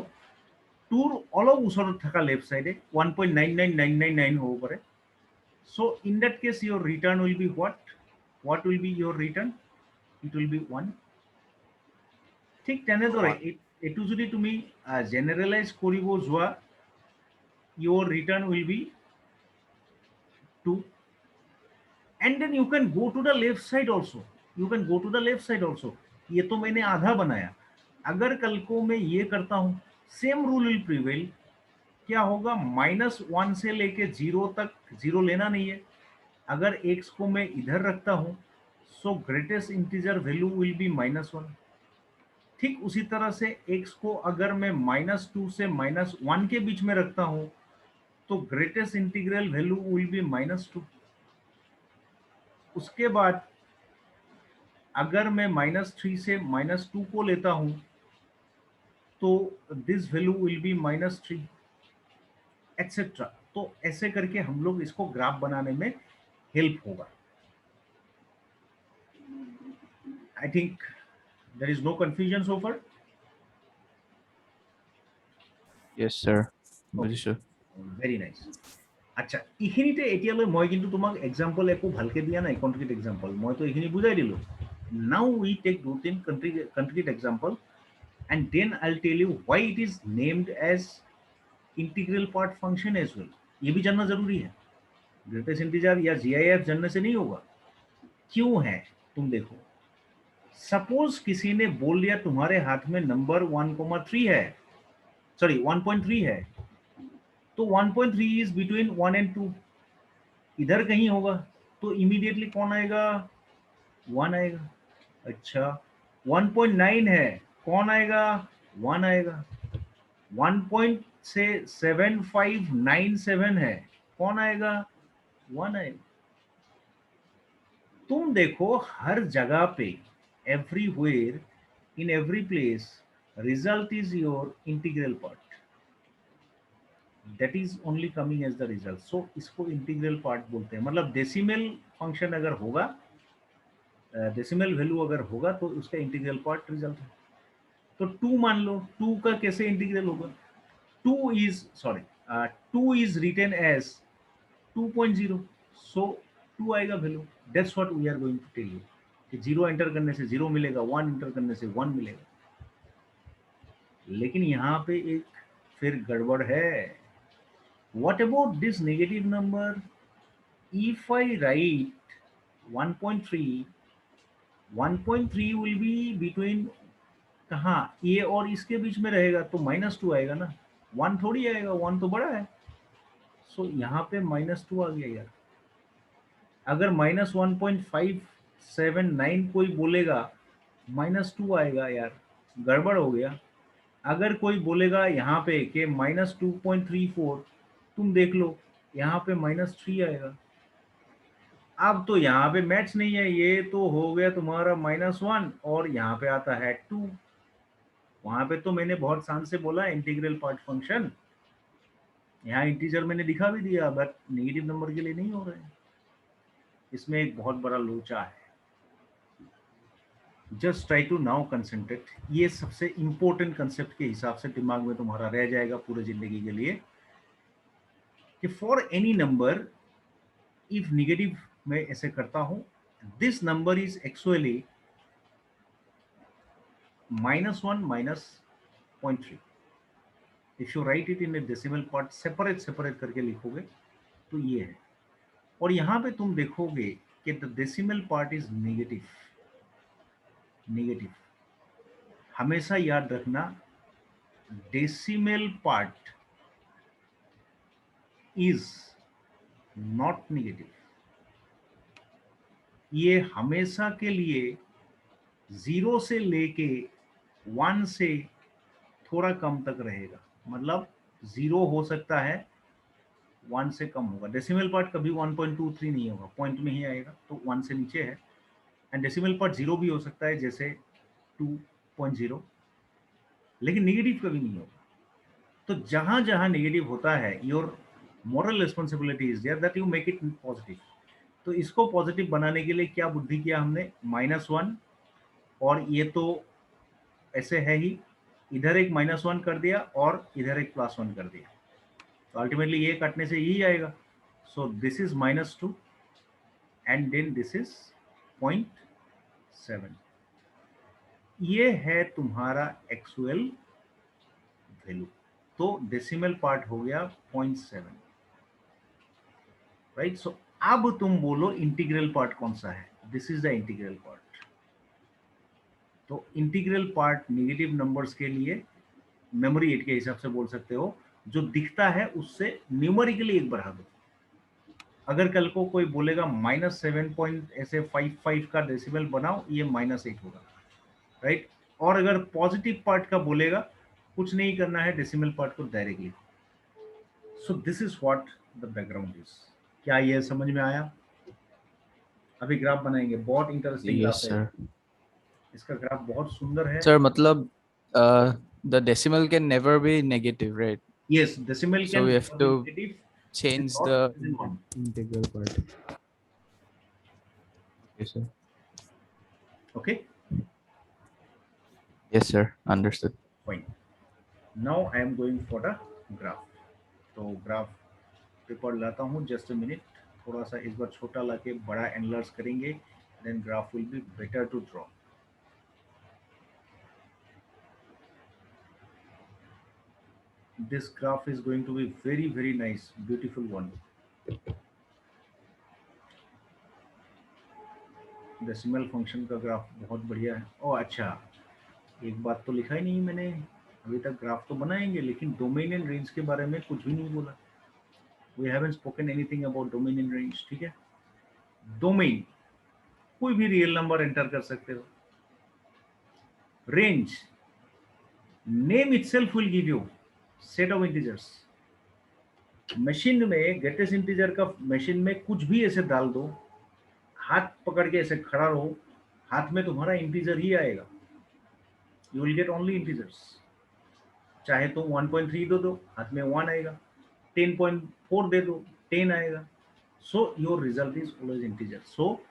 2ৰ অলপ ওচৰত থকা লেফ্ট সাইডে 1.99999 হ'ব পাৰে। So in that case your return will be what will be your return? It will be 1। ঠিক তেনেদৰে এইটো যদি তুমি জেনাৰেলাইজ কৰিব যোৱা, your return will be 2। and then you can go to the left side also, ये तो मैंने आधा बनाया, अगर कल को मैं ये करता हूं, सेम रूल विल प्रिवेल। क्या होगा, -1 से लेके 0 तक, 0 लेना नहीं है, अगर x को मैं इधर रखता हूं, सो greatest integer value will be -1। ठीक उसी तरह से x को अगर मैं -2 से -1 के बीच में रखता हूं, तो greatest integral value will be -2। उसके बाद अगर मैं -3 से -2 को लेता हूं, तो this value will be -3 etcetera. तो ऐसे करके हम लोग इसको ग्राफ बनाने में हेल्प होगा। I think there is no confusion so far. Yes, sir. Okay, বুজিছো। Very nice. আচ্ছা, এইখিনিতে এতিয়ালৈ মই কিন্তু তোমাক এক্সাম্পল একো ভালকে দিয়া নাই, কনক্রিট এক্সাম্পল মইতো এইখিনি বুজাই দিলো। Now we take 2-3 concrete example and then I'll tell you why it is named as integral part function as well। ये भी जानना जरूरी है, ग्रेटेस्ट इंटीजर या जीआईएफ जानने से नहीं होगा। क्यों है, तुम देखो, सपोज किसी ने बोल दिया तुम्हारे हाथ में नंबर 1,3 है, सॉरी 1.3 है, तो 1.3 इज बिटवीन 1 एंड 2, इधर कहीं होगा, तो इमीडिएटली कौन आएगा, 1 आएगा। अच्छा, 1.9 है, कौन आएगा, 1 आएगा। 1.7597 है, कौन आएगा, 1 आएगा। तुम देखो हर जगह पे, everywhere, in every place, result is your integral part, that is only coming as the result. So इसको इंटीग्रल पार्ट बोलते हैं। मतलब डेसिमल फंक्शन अगर होगा, डेसिमल वैल्यू अगर होगा, तो उसका इंटीग्रल पार्ट रिजल्ट है। तो 2 मान लो, 2 का कैसे इंटीग्रल होगा, 2 is written as 2.0, so 2 आएगा value. That's what we are going to tell you कि 0 एंटर करने से 0 मिलेगा, 1 एंटर करने से 1 मिलेगा। लेकिन यहाँ पे एक फिर गड़बड़ है। What about this negative number, if I right 1.3, 1.3 will be between, कहाँ, ये और इसके बीच में रहेगा, तो -2 आएगा ना, 1 थोड़ी आएगा, 1 तो बड़ा है। सो यहाँ पे -2 आ गया यार। अगर -1.579 कोई बोलेगा, -2 आएगा यार, गड़बड़ हो गया। अगर कोई बोलेगा यहाँ पे कि -2.34, तुम देख लो यहाँ पे -3 आएगा। अब तो यहाँ पे मैच नहीं है, ये तो हो गया तुम्हारा -1 और यहाँ पे आता है 2, वहां पे तो मैंने बहुत शान से बोला इंटीग्रल पार्ट फंक्शन, यहाँ इंटीजर मैंने दिखा भी दिया, बट नेगेटिव नंबर के लिए नहीं हो रहे हैं। इसमें एक बहुत बड़ा लोचा है। Just try to now concentrate. ये सबसे इंपॉर्टेंट कंसेप्ट के हिसाब से दिमाग में तुम्हारा रह जाएगा पूरे जिंदगी के लिए कि for any number if negative मैं ऐसे करता हूं, this number is actually -1 -0.3। If you right it in A decimal part separate separate करके लिखोगे तो ये है। और यहां पे तुम देखोगे कि the decimal part is negative. Negative हमेशा याद रखना, decimal part is not negative. ये हमेशा के लिए 0 से लेके 1 से थोड़ा कम तक रहेगा। मतलब 0 हो सकता है, 1 से कम होगा। डेसिमल पार्ट कभी 1.23 नहीं होगा, पॉइंट में ही आएगा, तो 1 से नीचे है। एंड डेसिमल पार्ट 0 भी हो सकता है, जैसे 2.0, लेकिन नेगेटिव कभी नहीं होगा। तो जहां जहां नेगेटिव होता है, your moral responsibility is there that you make it positive. तो इसको पॉजिटिव बनाने के लिए क्या बुद्धि किया हमने, -1, और ये तो ऐसे है ही, इधर एक -1 कर दिया और इधर एक +1 कर दिया, तो अल्टीमेटली ये काटने से यही आएगा। So this is -2 and then this is 0.7। ये है तुम्हारा एक्चुअल वैल्यू। तो डेसिमल पार्ट हो गया 0.7, राइट। सो अब तुम बोलो इंटीग्रल पार्ट कौन सा है, this is the integral part. तो इंटीग्रल पार्ट नेगेटिव नंबर्स के लिए मेमोरी एड के हिसाब से बोल सकते हो, जो दिखता है उससे न्यूमेरिकली एक बढ़ा दो। अगर कल को कोई बोलेगा -7 पॉइंट ऐसे 55 का डेसिमल बनाओ, ये -8 होगा, राइट। और अगर पॉजिटिव पार्ट का बोलेगा, कुछ नहीं करना है, डेसिमल पार्ट को directly. So this is what the background is. क्या ये समझ में आया? अभी ग्राफ बनाएंगे, बहुत इंटरेस्टिंग Yes, ग्राफ है। sir. इसका ग्राफ बहुत सुंदर है। Sir, matlab, the decimal can never be negative, right? Yes, decimal So can we have never be to negative change और the in one. integral part. Okay, sir. Okay, Yes, sir. Understood. Fine. Now I am going for the graph. तो graph paper लाता हूँ, just a minute. थोड़ा सा इस बार छोटा लाके बड़ा एनलर्स करेंगे, then graph will be better to draw. This graph is going to be very very nice, beautiful one. Decimal function का ग्राफ बहुत बढ़िया है। ओ अच्छा, एक बात तो लिखा ही नहीं मैंने, अभी तक ग्राफ तो बनाएंगे लेकिन डोमेन एंड रेंज के बारे में कुछ भी नहीं बोला। We haven't spoken anything about domain and range, ठीक है। डोमेन कोई भी रियल नंबर एंटर कर सकते हो। Range, name itself will give you set of integers. Machine में ग्रेटेस्ट इंटीजर का मशीन में कुछ भी ऐसे डाल दो, हाथ पकड़ के ऐसे खड़ा रहो, हाथ में तुम्हारा इंटीजर ही आएगा। You will get only integers. चाहे तो 1.3 दो, हाथ में 1 आएगा। 10.4 दे दो, 10 आएगा। So your result is always integer. So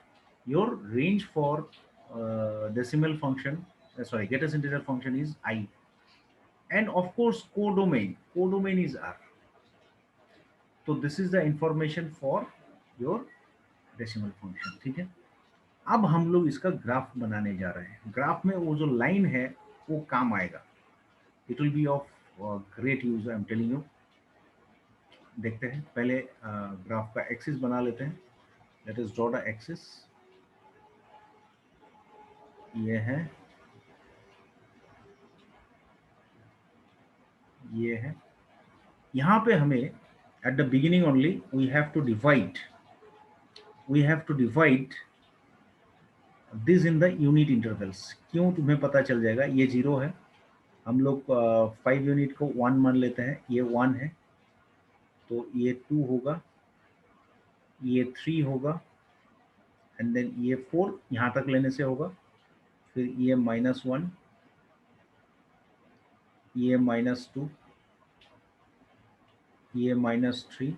your range for decimal function, sorry, greatest integer function is I, and of course codomain is R. तो this is the information for your decimal function, ठीक है। अब हम लोग इसका graph बनाने जा रहे हैं। ग्राफ में वो जो लाइन है वो काम आएगा, it will be of great use, I am telling you. देखते हैं पहले ग्राफ का एक्सिस बना लेते हैं। Let us draw the axis. ये है, ये है। यहाँ पे हमें at the beginning only we have to divide, we have to divide this in the unit intervals. क्यों, तुम्हें पता चल जाएगा। ये 0 है, हम लोग 5 यूनिट को 1 मान लेते हैं, ये 1 है, तो ये 2 होगा, ये 3 होगा, एंड देन ये 4 यहाँ तक लेने से होगा, फिर ये -1, ये -2, ये -3,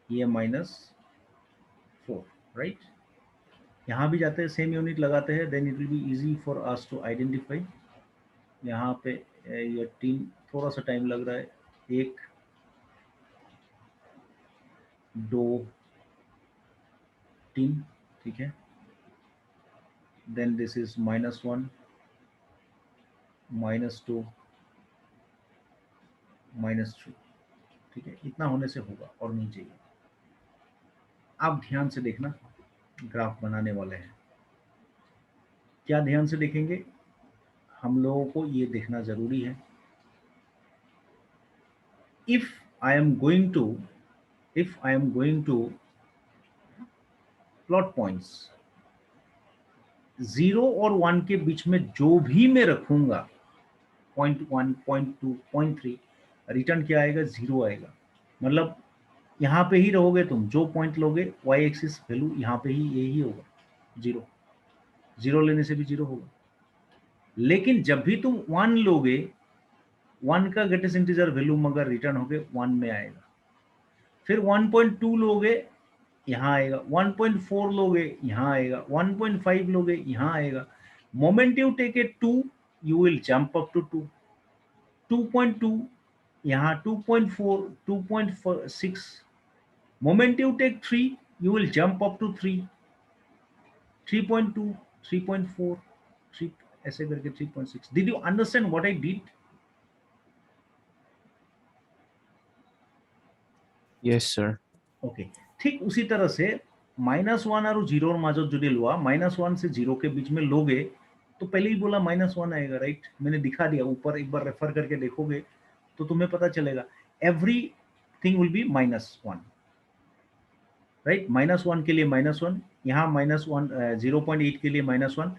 ये -4, राइट। यहाँ भी जाते हैं, सेम यूनिट लगाते हैं, then it will be easy for us to identify. यहाँ पे ये 3 थोड़ा सा टाइम लग रहा है, 1 2 3, ठीक है। देन दिस इज -1 -2 -3, ठीक है। इतना होने से होगा और नहीं चाहिए। आप ध्यान से देखना, ग्राफ बनाने वाले हैं, क्या ध्यान से देखेंगे, हम लोगों को ये देखना जरूरी है। If I am going to plot points, 0 और 1 के बीच में जो भी मैं रखूंगा, 0.1 0.2 0.3, रिटर्न क्या आएगा, 0 आएगा। मतलब यहाँ पे ही रहोगे तुम, जो पॉइंट लोगे y एक्सिस वैल्यू यहाँ पे ही यही होगा, 0। 0 लेने से भी 0 होगा। लेकिन जब भी तुम 1 लोगे, 1 का ग्रेटेस्ट इंटीजर वैल्यू मगर रिटर्न होगे 1 में आएगा। फिर 1.2 लोगे, यहाँ आएगा। 1.4 लोगे, यहाँ आएगा। 1.5 लोगे, यहाँ आएगा। Moment you take a 2, you will jump up to 2। 2.2 यहाँ, 2.4, 2.6। Moment you take 3, you will jump up to 3, 3.2, 3.4, 3, ऐसे करके 3.6। Did you understand what I did? Yes, sir. Okay, ठीक उसी तरह से -1 और 0 और माजो जुड़े लुआ, -1 से 0 के बीच में लोगे तो पहले ही बोला -1 आएगा, राइट। मैंने दिखा दिया, ऊपर एक बार रेफर करके देखोगे तो तुम्हें पता चलेगा। Every thing will be -1, right. -1 के लिए -1, यहाँ -1, 0.8 के लिए -1।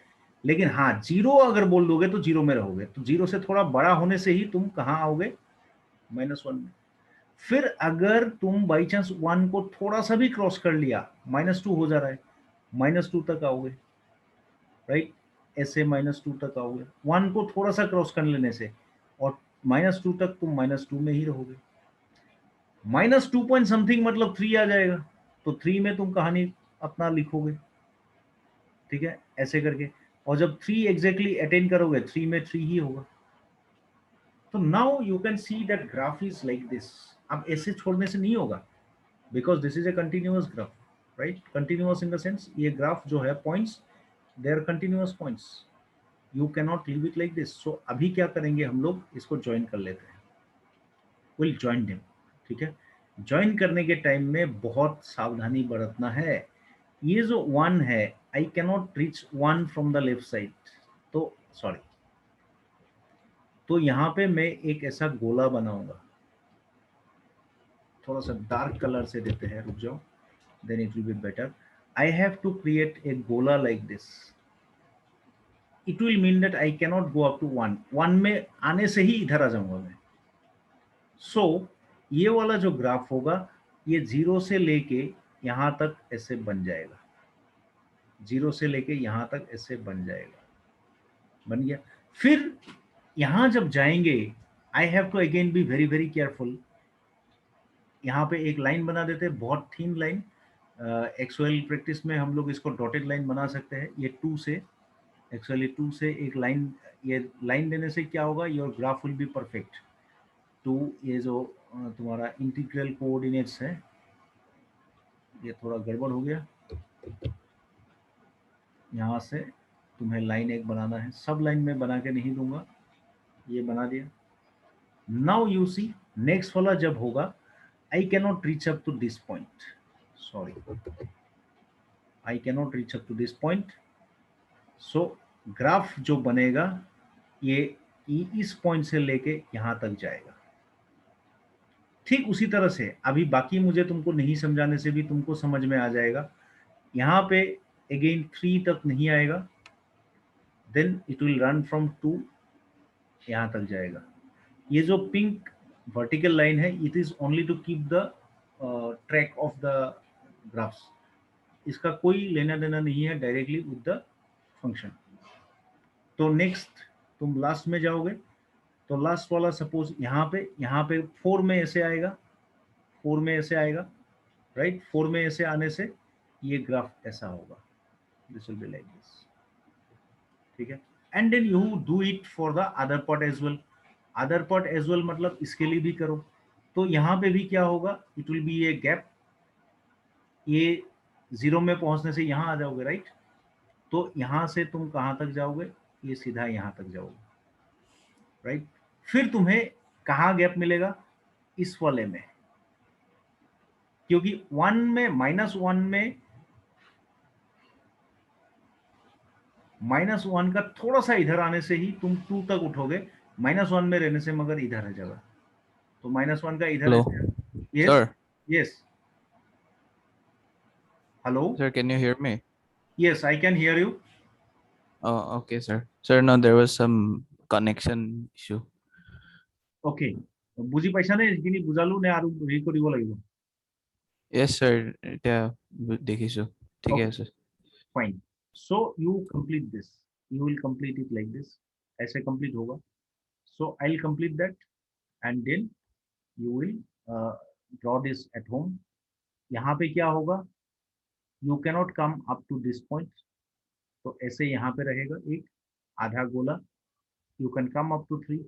लेकिन हाँ, 0 अगर बोल दोगे तो 0 में रहोगे, तो 0 से थोड़ा बड़ा होने से ही तुम कहाँ आओगे, -1 में। फिर अगर तुम बाई चांस 1 को थोड़ा सा भी क्रॉस कर लिया, -2 हो जा रहा है, -2 तक आओगे, राइट। ऐसे -2 तक आओगे, 1 को थोड़ा सा क्रॉस कर लेने से, और -2 तक तुम -2 में ही रहोगे। -2 पॉइंट समथिंग मतलब 3 आ जाएगा, तो 3 में तुम कहानी अपना लिखोगे, ठीक है, ऐसे करके। और जब 3 एग्जैक्टली अटेन करोगे, 3 में 3 ही होगा। तो now you can see that graph is like this. अब ऐसे छोड़ने से नहीं होगा, because this is a continuous graph, right. Continuous in the sense, ये ग्राफ जो है, points, they are continuous points, you can not leave it like this. So अभी क्या करेंगे, हम लोग इसको ज्वाइन कर लेते हैं, विल ज्वाइन देम, ठीक है। ज्वाइन करने के टाइम में बहुत सावधानी बरतना है। ये जो 1 है, आई cannot reach 1 from the left side, तो सॉरी, तो यहाँ पे मैं एक ऐसा गोला बनाऊंगा, थोड़ा सा डार्क कलर से देते हैं, रुक जाओ, then it will be better. I have to create a गोला like this. It will mean that I cannot go up to 1 में आने से ही इधर आ जाऊंगा मैं। सो ये वाला जो ग्राफ होगा, ये 0 से लेके यहाँ तक ऐसे बन जाएगा, 0 से लेके यहाँ तक ऐसे बन जाएगा, बन गया। फिर यहाँ जब जाएंगे, I have to again be very very careful. यहाँ पे एक लाइन बना देते हैं, बहुत थीन लाइन। एक्सएल प्रैक्टिस में हम लोग इसको डॉटेड लाइन बना सकते हैं। ये 2 से, एक्चुअली 2 से एक लाइन, ये लाइन देने से क्या होगा, your graph will be perfect. 2, ये जो तुम्हारा इंटीग्रल कोऑर्डिनेट्स है, ये थोड़ा गड़बड़ हो गया। यहाँ से तुम्हें लाइन एक बनाना है, सब लाइन में बना के नहीं दूंगा, ये बना दिया। नाउ यू सी, नेक्स्ट वाला जब होगा, I cannot reach up to this point, sorry, I cannot reach up to this point. So graph जो बनेगा, ये इस पॉइंट से लेके यहाँ तक जाएगा। ठीक उसी तरह से अभी बाकी मुझे तुमको नहीं समझाने से भी तुमको समझ में आ जाएगा। यहाँ पे अगेन 3 तक नहीं आएगा, then it will run from 2 यहाँ तक जाएगा। ये जो पिंक वर्टिकल लाइन है, it is only to keep the track of the graphs, इसका कोई लेना देना नहीं है डायरेक्टली विद द फंक्शन। तो नेक्स्ट तुम लास्ट में जाओगे, तो लास्ट वाला सपोज यहाँ पे 4 में ऐसे आएगा, 4 में ऐसे आएगा, राइट। 4 में ऐसे आने से ये ग्राफ ऐसा होगा, this will be like this, ठीक है। And then you do it for the other part as well. Other part as well मतलब इसके लिए भी करो। तो यहाँ पे भी क्या होगा, it will B a gap, ये 0 में पहुंचने से यहाँ आ जाओगे, राइट। तो यहाँ से तुम कहाँ तक जाओगे, ये सीधा यहाँ तक जाओगे, राइट। फिर तुम्हें कहाँ गैप मिलेगा, इस वाले में, क्योंकि 1 में -1 में -1 का थोड़ा सा इधर आने से ही तुम 2 तक उठोगे, -1 में रहने से मगर इधर है जगह, तो -1 का इधर Hello, ऐसे। Yes, sir. Yes, hello, Sir, can you hear me? Yes I can hear you. Oh, okay, sir. Sir, no, there was some connection issue. ওকে, বুজি পাইছা নে যিখিনি বুজালো নে আৰু হেৰি কৰিব লাগিব? Yes, sir. এটা দেখিছো। ঠিকে ওকে, আছে। Fine. So you complete this, you will complete it like this, ऐसे कंप्लीट होगा। So I will complete that and then you will draw this at home. यहाँ पे क्या होगा, you cannot come up to this point, तो ऐसे यहाँ पे रहेगा एक आधा गोला, you can come up to 3,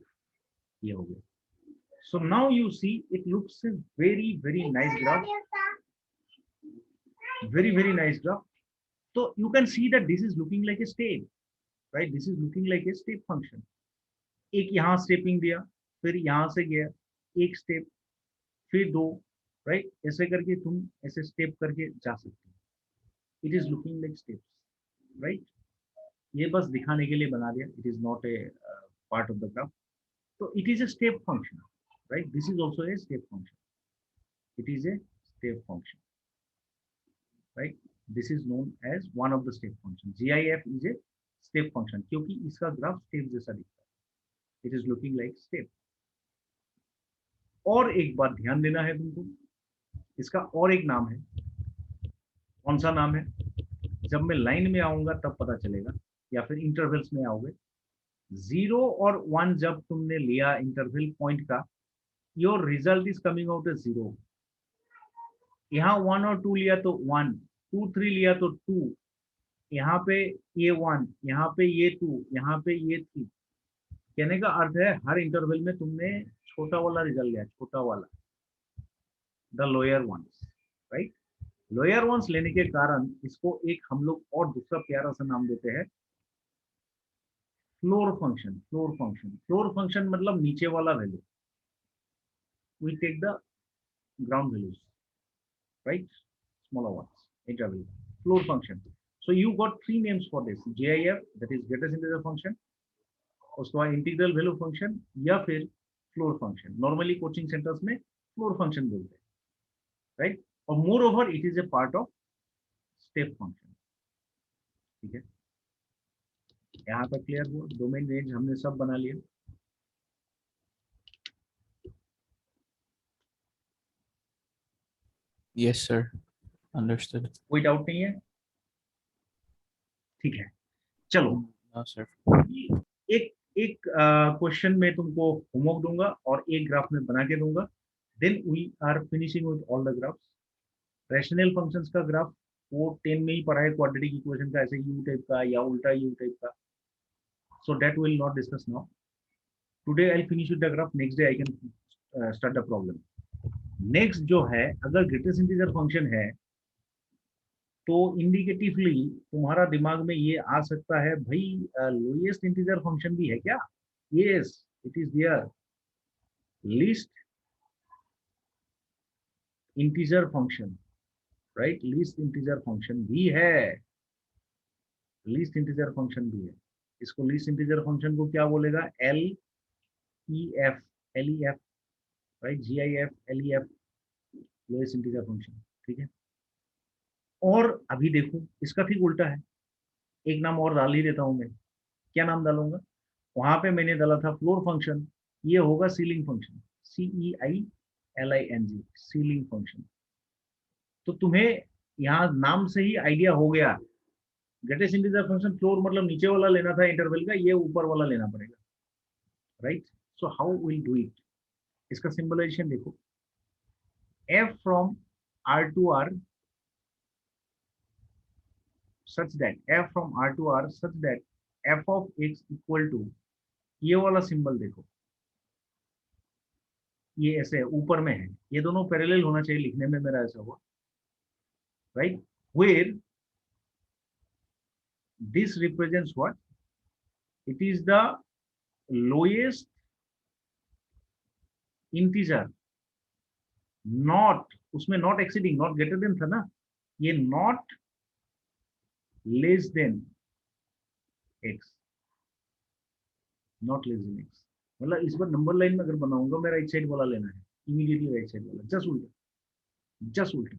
ये हो गया। So now you see it looks a very nice graph, very nice graph. So you can see that this is looking like a step, right? This is looking like a step function. एक यहाँ stepping दिया, फिर यहाँ से गया एक step, फिर 2, right. ऐसे करके तुम ऐसे स्टेप करके जा सकते हो। It is looking like steps, right. ये बस दिखाने के लिए बना दिया, it is not a part of the graph. तो इट इज a step function, right? This is also a step function. It is a step function, right? This is known as one of the step function. GIF is a step function क्योंकि इसका graph step जैसा दिखता है. It is looking like step. और एक बात ध्यान देना है तुमको, इसका और एक नाम है. कौन सा नाम है? जब मैं लाइन में आऊंगा तब पता चलेगा, या फिर इंटरवल्स में आओगे. 0 और 1 जब तुमने लिया इंटरवल पॉइंट का, your result is coming out as 0. यहाँ 1 और 2 लिया तो 1, 2 3 लिया तो 2, यहाँ पे ये 1, यहाँ पे ये 2, यहाँ पे ये 3. कहने का अर्थ है हर इंटरवल में तुमने छोटा वाला रिजल्ट लिया, छोटा वाला, the lower ones, right. Lower ones लेने के कारण इसको एक हम लोग और दूसरा प्यारा सा नाम देते हैं, floor function. Floor function, floor function मतलब नीचे वाला value. We take the ground values, right, smaller ones, interval, floor function. So you got 3 names for this: GIF, that is greatest integer function, उसके बाद इंटीग्रल वैल्यू फंक्शन, या फिर floor function. Normally coaching centres में floor function बोलते हैं, right. और more over it is a part of step function. ठीक है, यहाँ तक क्लियर हुआ? डोमेन रेंज हमने सब बना लिया. Yes, sir. Understood. कोई डाउट नहीं है? ठीक है, चलो. No, sir. एक एक क्वेश्चन में तुमको होमवर्क दूंगा और एक ग्राफ में बना के दूंगा. Then we are finishing with all the graphs. Rational functions का ग्राफ वो 10 में ही पढ़ा है, क्वाड्रेटिक इक्वेशन का, ऐसे यू टाइप का या उल्टा यू टाइप का. So that will not discuss now. Today I finish with the graph, next day I can start the problem. Next जो है, अगर ग्रेटेस्ट इंटीजर फंक्शन है तो इंडिकेटिवली तुम्हारा दिमाग में ये आ सकता है, भाई लोएस्ट इंटीजर फंक्शन भी है क्या? Yes, it is there. Least integer function, right, least integer function भी है. लीस्ट इंटीजर फंक्शन भी है. इसको लीस्ट इंटीजर फंक्शन को क्या बोलेगा? L E F, L E F, right, G I F, L E F, lowest integer function. ठीक है. और अभी देखो इसका ठीक उल्टा है. एक नाम और डाल ही देता हूं मैं. क्या नाम डालूंगा? वहां पे मैंने डाला था फ्लोर फंक्शन, ये होगा ceiling function. CEILING, ceiling function. तो तुम्हें यहाँ नाम से ही आइडिया हो गया, ग्रेटेस्ट इंटीजर फंक्शन फ्लोर मतलब नीचे वाला लेना था इंटरवल का, ये ऊपर वाला लेना पड़ेगा, right. So how will do it, इसका सिंबलाइजेशन देखो, f from r to r such that f from r to r such that f of x equal to, ये वाला सिंबल देखो, ये ऐसे ऊपर में है, ये दोनों पैरेलल होना चाहिए, लिखने में मेरा ऐसा हुआ, right, where this represents what, it is the lowest integer, not, उसमें not exceeding, not greater than था ना, ये not less than x, not less than x, मतलब इस बार नंबर लाइन में अगर बनाऊंगा, मैं राइट साइड वाला लेना है, इमीडिएटली राइट साइड वाला, जस्ट उल्टा, जस्ट उल्टा,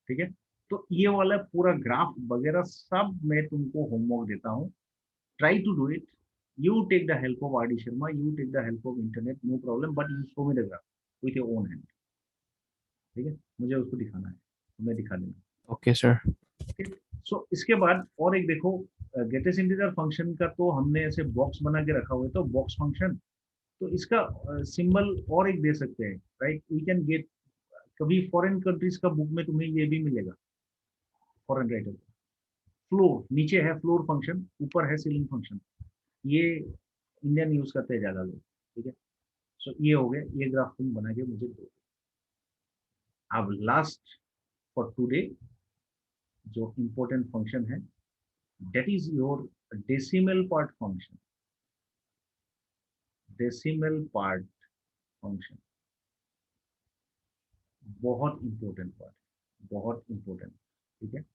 ठीक है। तो ये वाला पूरा ग्राफ वगैरह सब मैं तुमको होमवर्क देता हूँ, try to do it, you take the help of RD Sharma, you take the help of internet, no problem, but you show me the graph with your own hand, ठीक है, मुझे उसको दिखाना है, तो मैं दिखा दूंगा। Okay, sir. ठीक, सो इसके बाद और एक देखो, ग्रेटेस्ट इंटीजर फंक्शन का तो हमने ऐसे बॉक्स बना के रखा हुआ है, तो बॉक्स फंक्शन, तो इसका सिंबल और एक दे सकते हैं, राइट, वी कैन गेट, कभी फॉरेन कंट्रीज का बुक में तुम्हें ये भी मिलेगा, फॉरेन राइटर, फ्लोर नीचे है फ्लोर फंक्शन, ऊपर है सीलिंग फंक्शन, ये इंडियन यूज करते हैं ज्यादा लोग, ठीक है। सो ये हो गया, ये ग्राफ तुम बना के मुझे दो। अब लास्ट फॉर टुडे जो इंपॉर्टेंट फंक्शन है, that is your decimal part function, decimal part function, बहुत इंपॉर्टेंट पार्ट, बहुत इंपॉर्टेंट, ठीक है।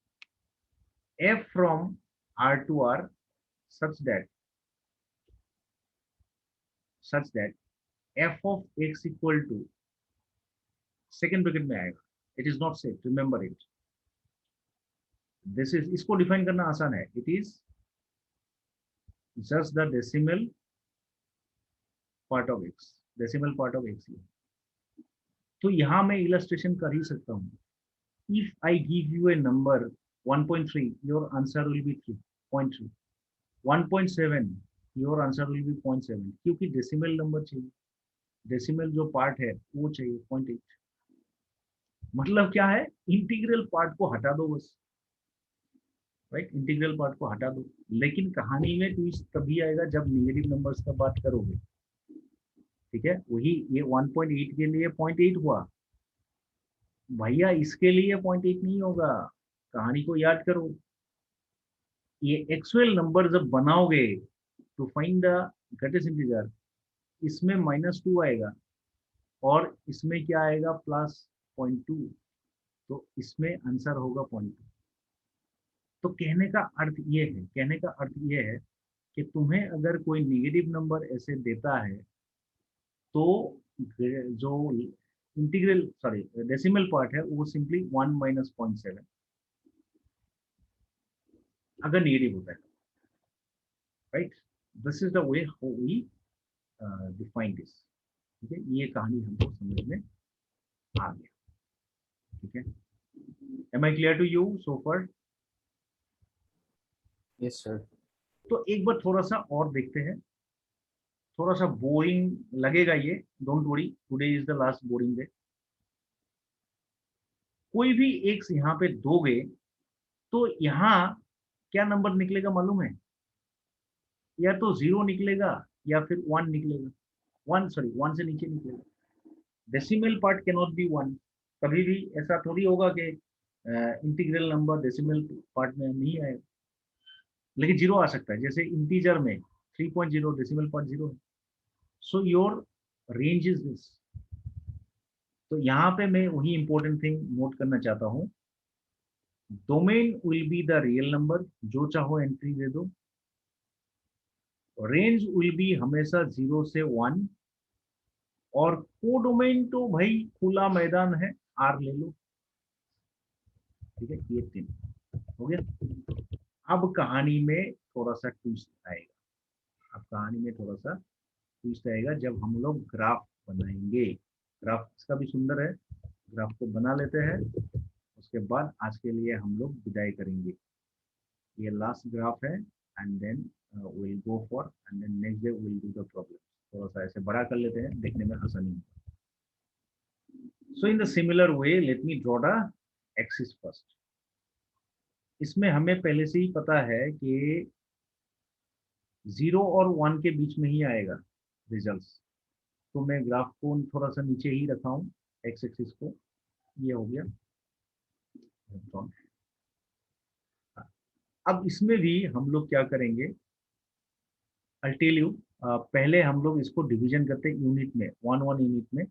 f from r to r such that f of x equal to, second bracket में आएगा, it is not set, remember it, this is, इसको define करना आसान है, it is just the decimal part of x, decimal part of x। तो यहां मैं illustration कर ही सकता हूं, if I give U A number 1.3, your answer will be 3.3, 1.7, your answer will be 0.7, क्योंकि डेसिमल नंबर चाहिए, डेसिमल जो पार्ट है वो चाहिए 0.8, मतलब क्या है, इंटीग्रल पार्ट को हटा दो बस, राइट, इंटीग्रल पार्ट को हटा दो, लेकिन कहानी में ट्विस्ट तभी आएगा जब नेगेटिव नंबर्स का बात करोगे, ठीक है, वही ये 1.8 के लिए 0.8 हुआ भैया, इसके लिए 0.8 नहीं होगा, कहानी को याद करो, ये एक्चुअल नंबर जब बनाओगे to find the greatest integer, इसमें -2 आएगा और इसमें क्या आएगा, +0.2, तो इसमें आंसर होगा 0.2। तो कहने का अर्थ ये है, कहने का अर्थ ये है कि तुम्हें अगर कोई नेगेटिव नंबर ऐसे देता है, तो जो इंटीग्रल सॉरी डेसिमल पार्ट है वो सिंपली 1 - 0.7 अगर नेगेटिव होता है, right, this is the way how we define this, ठीक है, ये कहानी हमको समझ में आ गया, ठीक है, am I clear to you so far? Yes, sir. तो एक बार थोड़ा सा और देखते हैं, थोड़ा सा बोरिंग लगेगा ये, don't worry, today is the last boring day. कोई भी एक्स यहाँ पे दोगे तो यहाँ क्या नंबर निकलेगा मालूम है, या तो 0 निकलेगा या फिर 1 निकलेगा, 1 सॉरी 1 से नीचे निकलेगा, decimal part can not B 1, कभी भी ऐसा थोड़ी होगा कि इंटीग्रल नंबर डेसिमल पार्ट में नहीं आएगा, लेकिन 0 आ सकता है, जैसे इंटीजर में 3.0 डेसिमल पार्ट 0 है, so your range is this. तो यहाँ पे मैं वही इंपॉर्टेंट थिंग नोट करना चाहता हूँ, domain will be the real number, जो चाहो एंट्री दे दो, रेंज विल बी हमेशा 0 से 1, और कोडोमेन तो भाई खुला मैदान है, आर ले लो, ठीक है, ये 3 हो गया। अब कहानी में थोड़ा सा ट्विस्ट आएगा, अब कहानी में थोड़ा सा ट्विस्ट आएगा जब हम लोग ग्राफ बनाएंगे, ग्राफ इसका भी सुंदर है, ग्राफ को बना लेते हैं, उसके बाद आज के लिए हम लोग विदाई करेंगे, ये लास्ट ग्राफ है, and then we'll go for, and then next day we'll do the problem, थोड़ा सा ऐसे बड़ा कर लेते हैं, देखने में आसानी होगा। So in the similar way let me draw the axis first. इसमें हमें पहले से ही पता है कि 0 और 1 के बीच में ही आएगा रिजल्ट्स। तो मैं ग्राफ को थोड़ा सा नीचे ही रखा हूँ, एक्स एक्सिस को। ये हो गया। अब इसमें भी हम लोग क्या करेंगे, आई टेल यू। पहले हम लोग इसको डिवीजन करते हैं यूनिट में, 1 यूनिट में।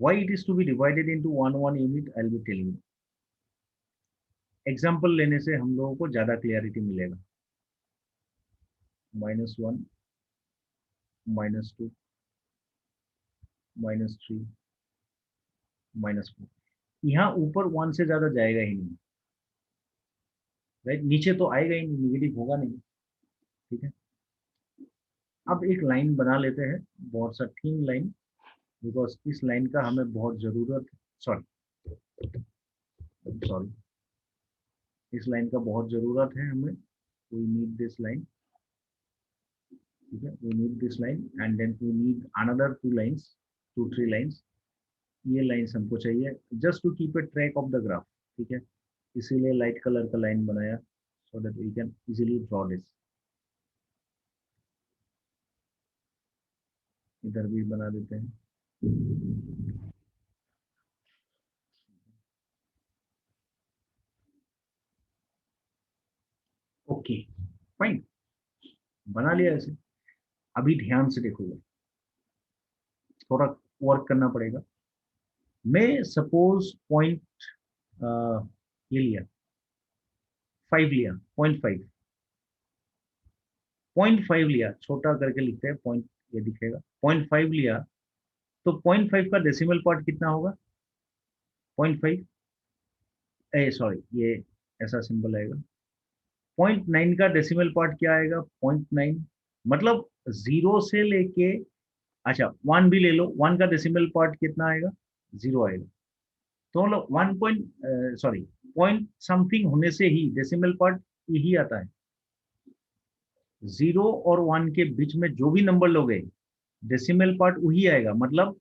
Why it is to be divided into 1 unit, I will be telling you. Example लेने से हम लोगों को ज्यादा क्लियरिटी मिलेगा। -1, -2, -3, -4। यहाँ ऊपर 1 से ज्यादा जाएगा ही नहीं, राइट। नीचे तो आएगा ही नहीं, निगेटिव होगा नहीं, ठीक है। अब एक लाइन बना लेते हैं, बहुत सा थीन लाइन, बिकॉज इस लाइन का हमें बहुत जरूरत, सॉरी सॉरी, इस लाइन का बहुत जरूरत है हमें। वी नीड दिस लाइन, ठीक है। We need this line and then we need another 2 lines, 2-3 lines. ये लाइन्स हमको चाहिए just to keep a track of the graph, ठीक है। इसीलिए लाइट कलर का लाइन बनाया, so that we can easily draw this. इधर भी बना देते हैं। ओके फाइन, बना लिया ऐसे। अभी ध्यान से देखोगे, थोड़ा वर्क करना पड़ेगा। मैं सपोज पॉइंट ये लिया, 5 लिया, 0.5, 0.5 लिया, छोटा करके लिखते हैं पॉइंट, ये दिखेगा 0.5 लिया। तो 0.5 का डेसिमल पार्ट कितना होगा? 0.5, ए सॉरी, ये ऐसा सिंबल आएगा। 0.9 का डेसिमल पार्ट क्या आएगा? 0.9। मतलब 0 से लेके, अच्छा 1 भी ले लो, 1 का डेसिमल पार्ट कितना आएगा? 0 आएगा। तो मतलब 1 पॉइंट सॉरी, पॉइंट समथिंग होने से ही डेसिमल पार्ट यही आता है। 0 और 1 के बीच में जो भी नंबर लोगे, डेसिमल पार्ट वही आएगा। मतलब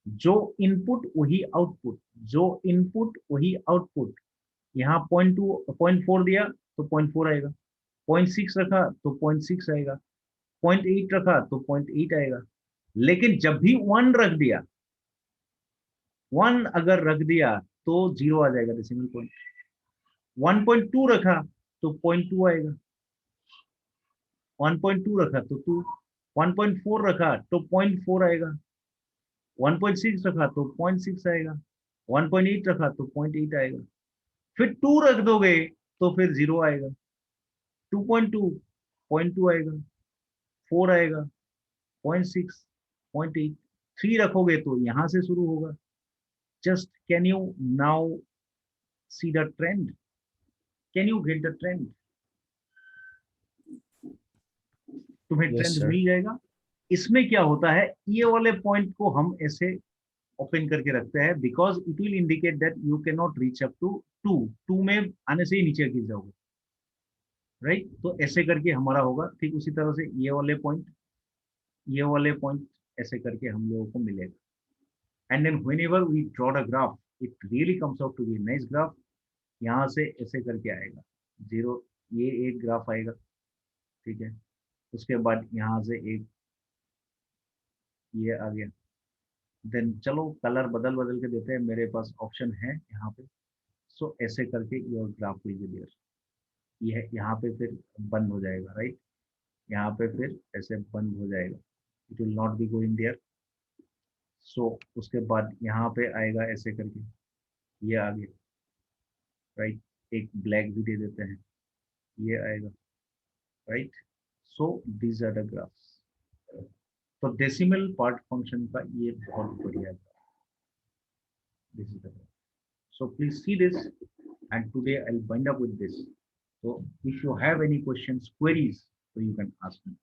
जो इनपुट वही आउटपुट, जो इनपुट वही आउटपुट। यहाँ 0.2 0.4 दिया तो 0.4 आएगा, 0.6 रखा तो 0.6 आएगा, 0.8 रखा तो 0.8 आएगा। लेकिन जब भी 1 रख दिया, 1 अगर रख दिया तो 0 आ जाएगा डेसिमल पॉइंट। 1.2 रखा तो 0.2 आएगा, 1.2 रखा तो 2, 1.4 रखा तो 0.4 आएगा, 1.6 रखा तो 0.6 आएगा, 1.8 रखा तो 0.8 आएगा। फिर 2 रख दोगे तो फिर 0 आएगा, 2.2 0.2 आएगा, 4 आएगा, 0.6, 0.8, 3 रखोगे तो यहां से शुरू होगा। Just can you now see the trend? Can you get the trend? तुम्हें Yes, ट्रेंड sir. मिल जाएगा। इसमें क्या होता है, ये वाले पॉइंट को हम ऐसे ओपन करके रखते हैं, because it will indicate that you can not reach up to 2 में आने से ही नीचे गिर जाओगे, राइट। तो ऐसे करके हमारा होगा। ठीक उसी तरह से ये वाले पॉइंट, ये वाले पॉइंट ऐसे करके हम लोगों को मिलेगा। And then whenever we draw the graph, it really comes out to be nice graph. यहाँ से ऐसे करके आएगा 0, ये एक ग्राफ आएगा, ठीक है। उसके बाद यहाँ से एक ये आ गया। देन चलो कलर बदल बदल के देते हैं, मेरे पास ऑप्शन है यहाँ पे। सो ऐसे करके your graph will be there. ये यहाँ पे फिर बंद हो जाएगा, राइट। यहाँ पे फिर ऐसे बंद हो जाएगा, it will not be going there. So उसके बाद यहाँ पे आएगा ऐसे करके, ये आ गया, राइट। एक ब्लैक भी दे देते हैं, ये आएगा, right. So these are the graphs. तो डेसिमल पार्ट फंक्शन का ये बहुत बढ़िया है। This is the, so please see this, and today I'll wind up with this. So if you have any questions, queries, so you can ask me.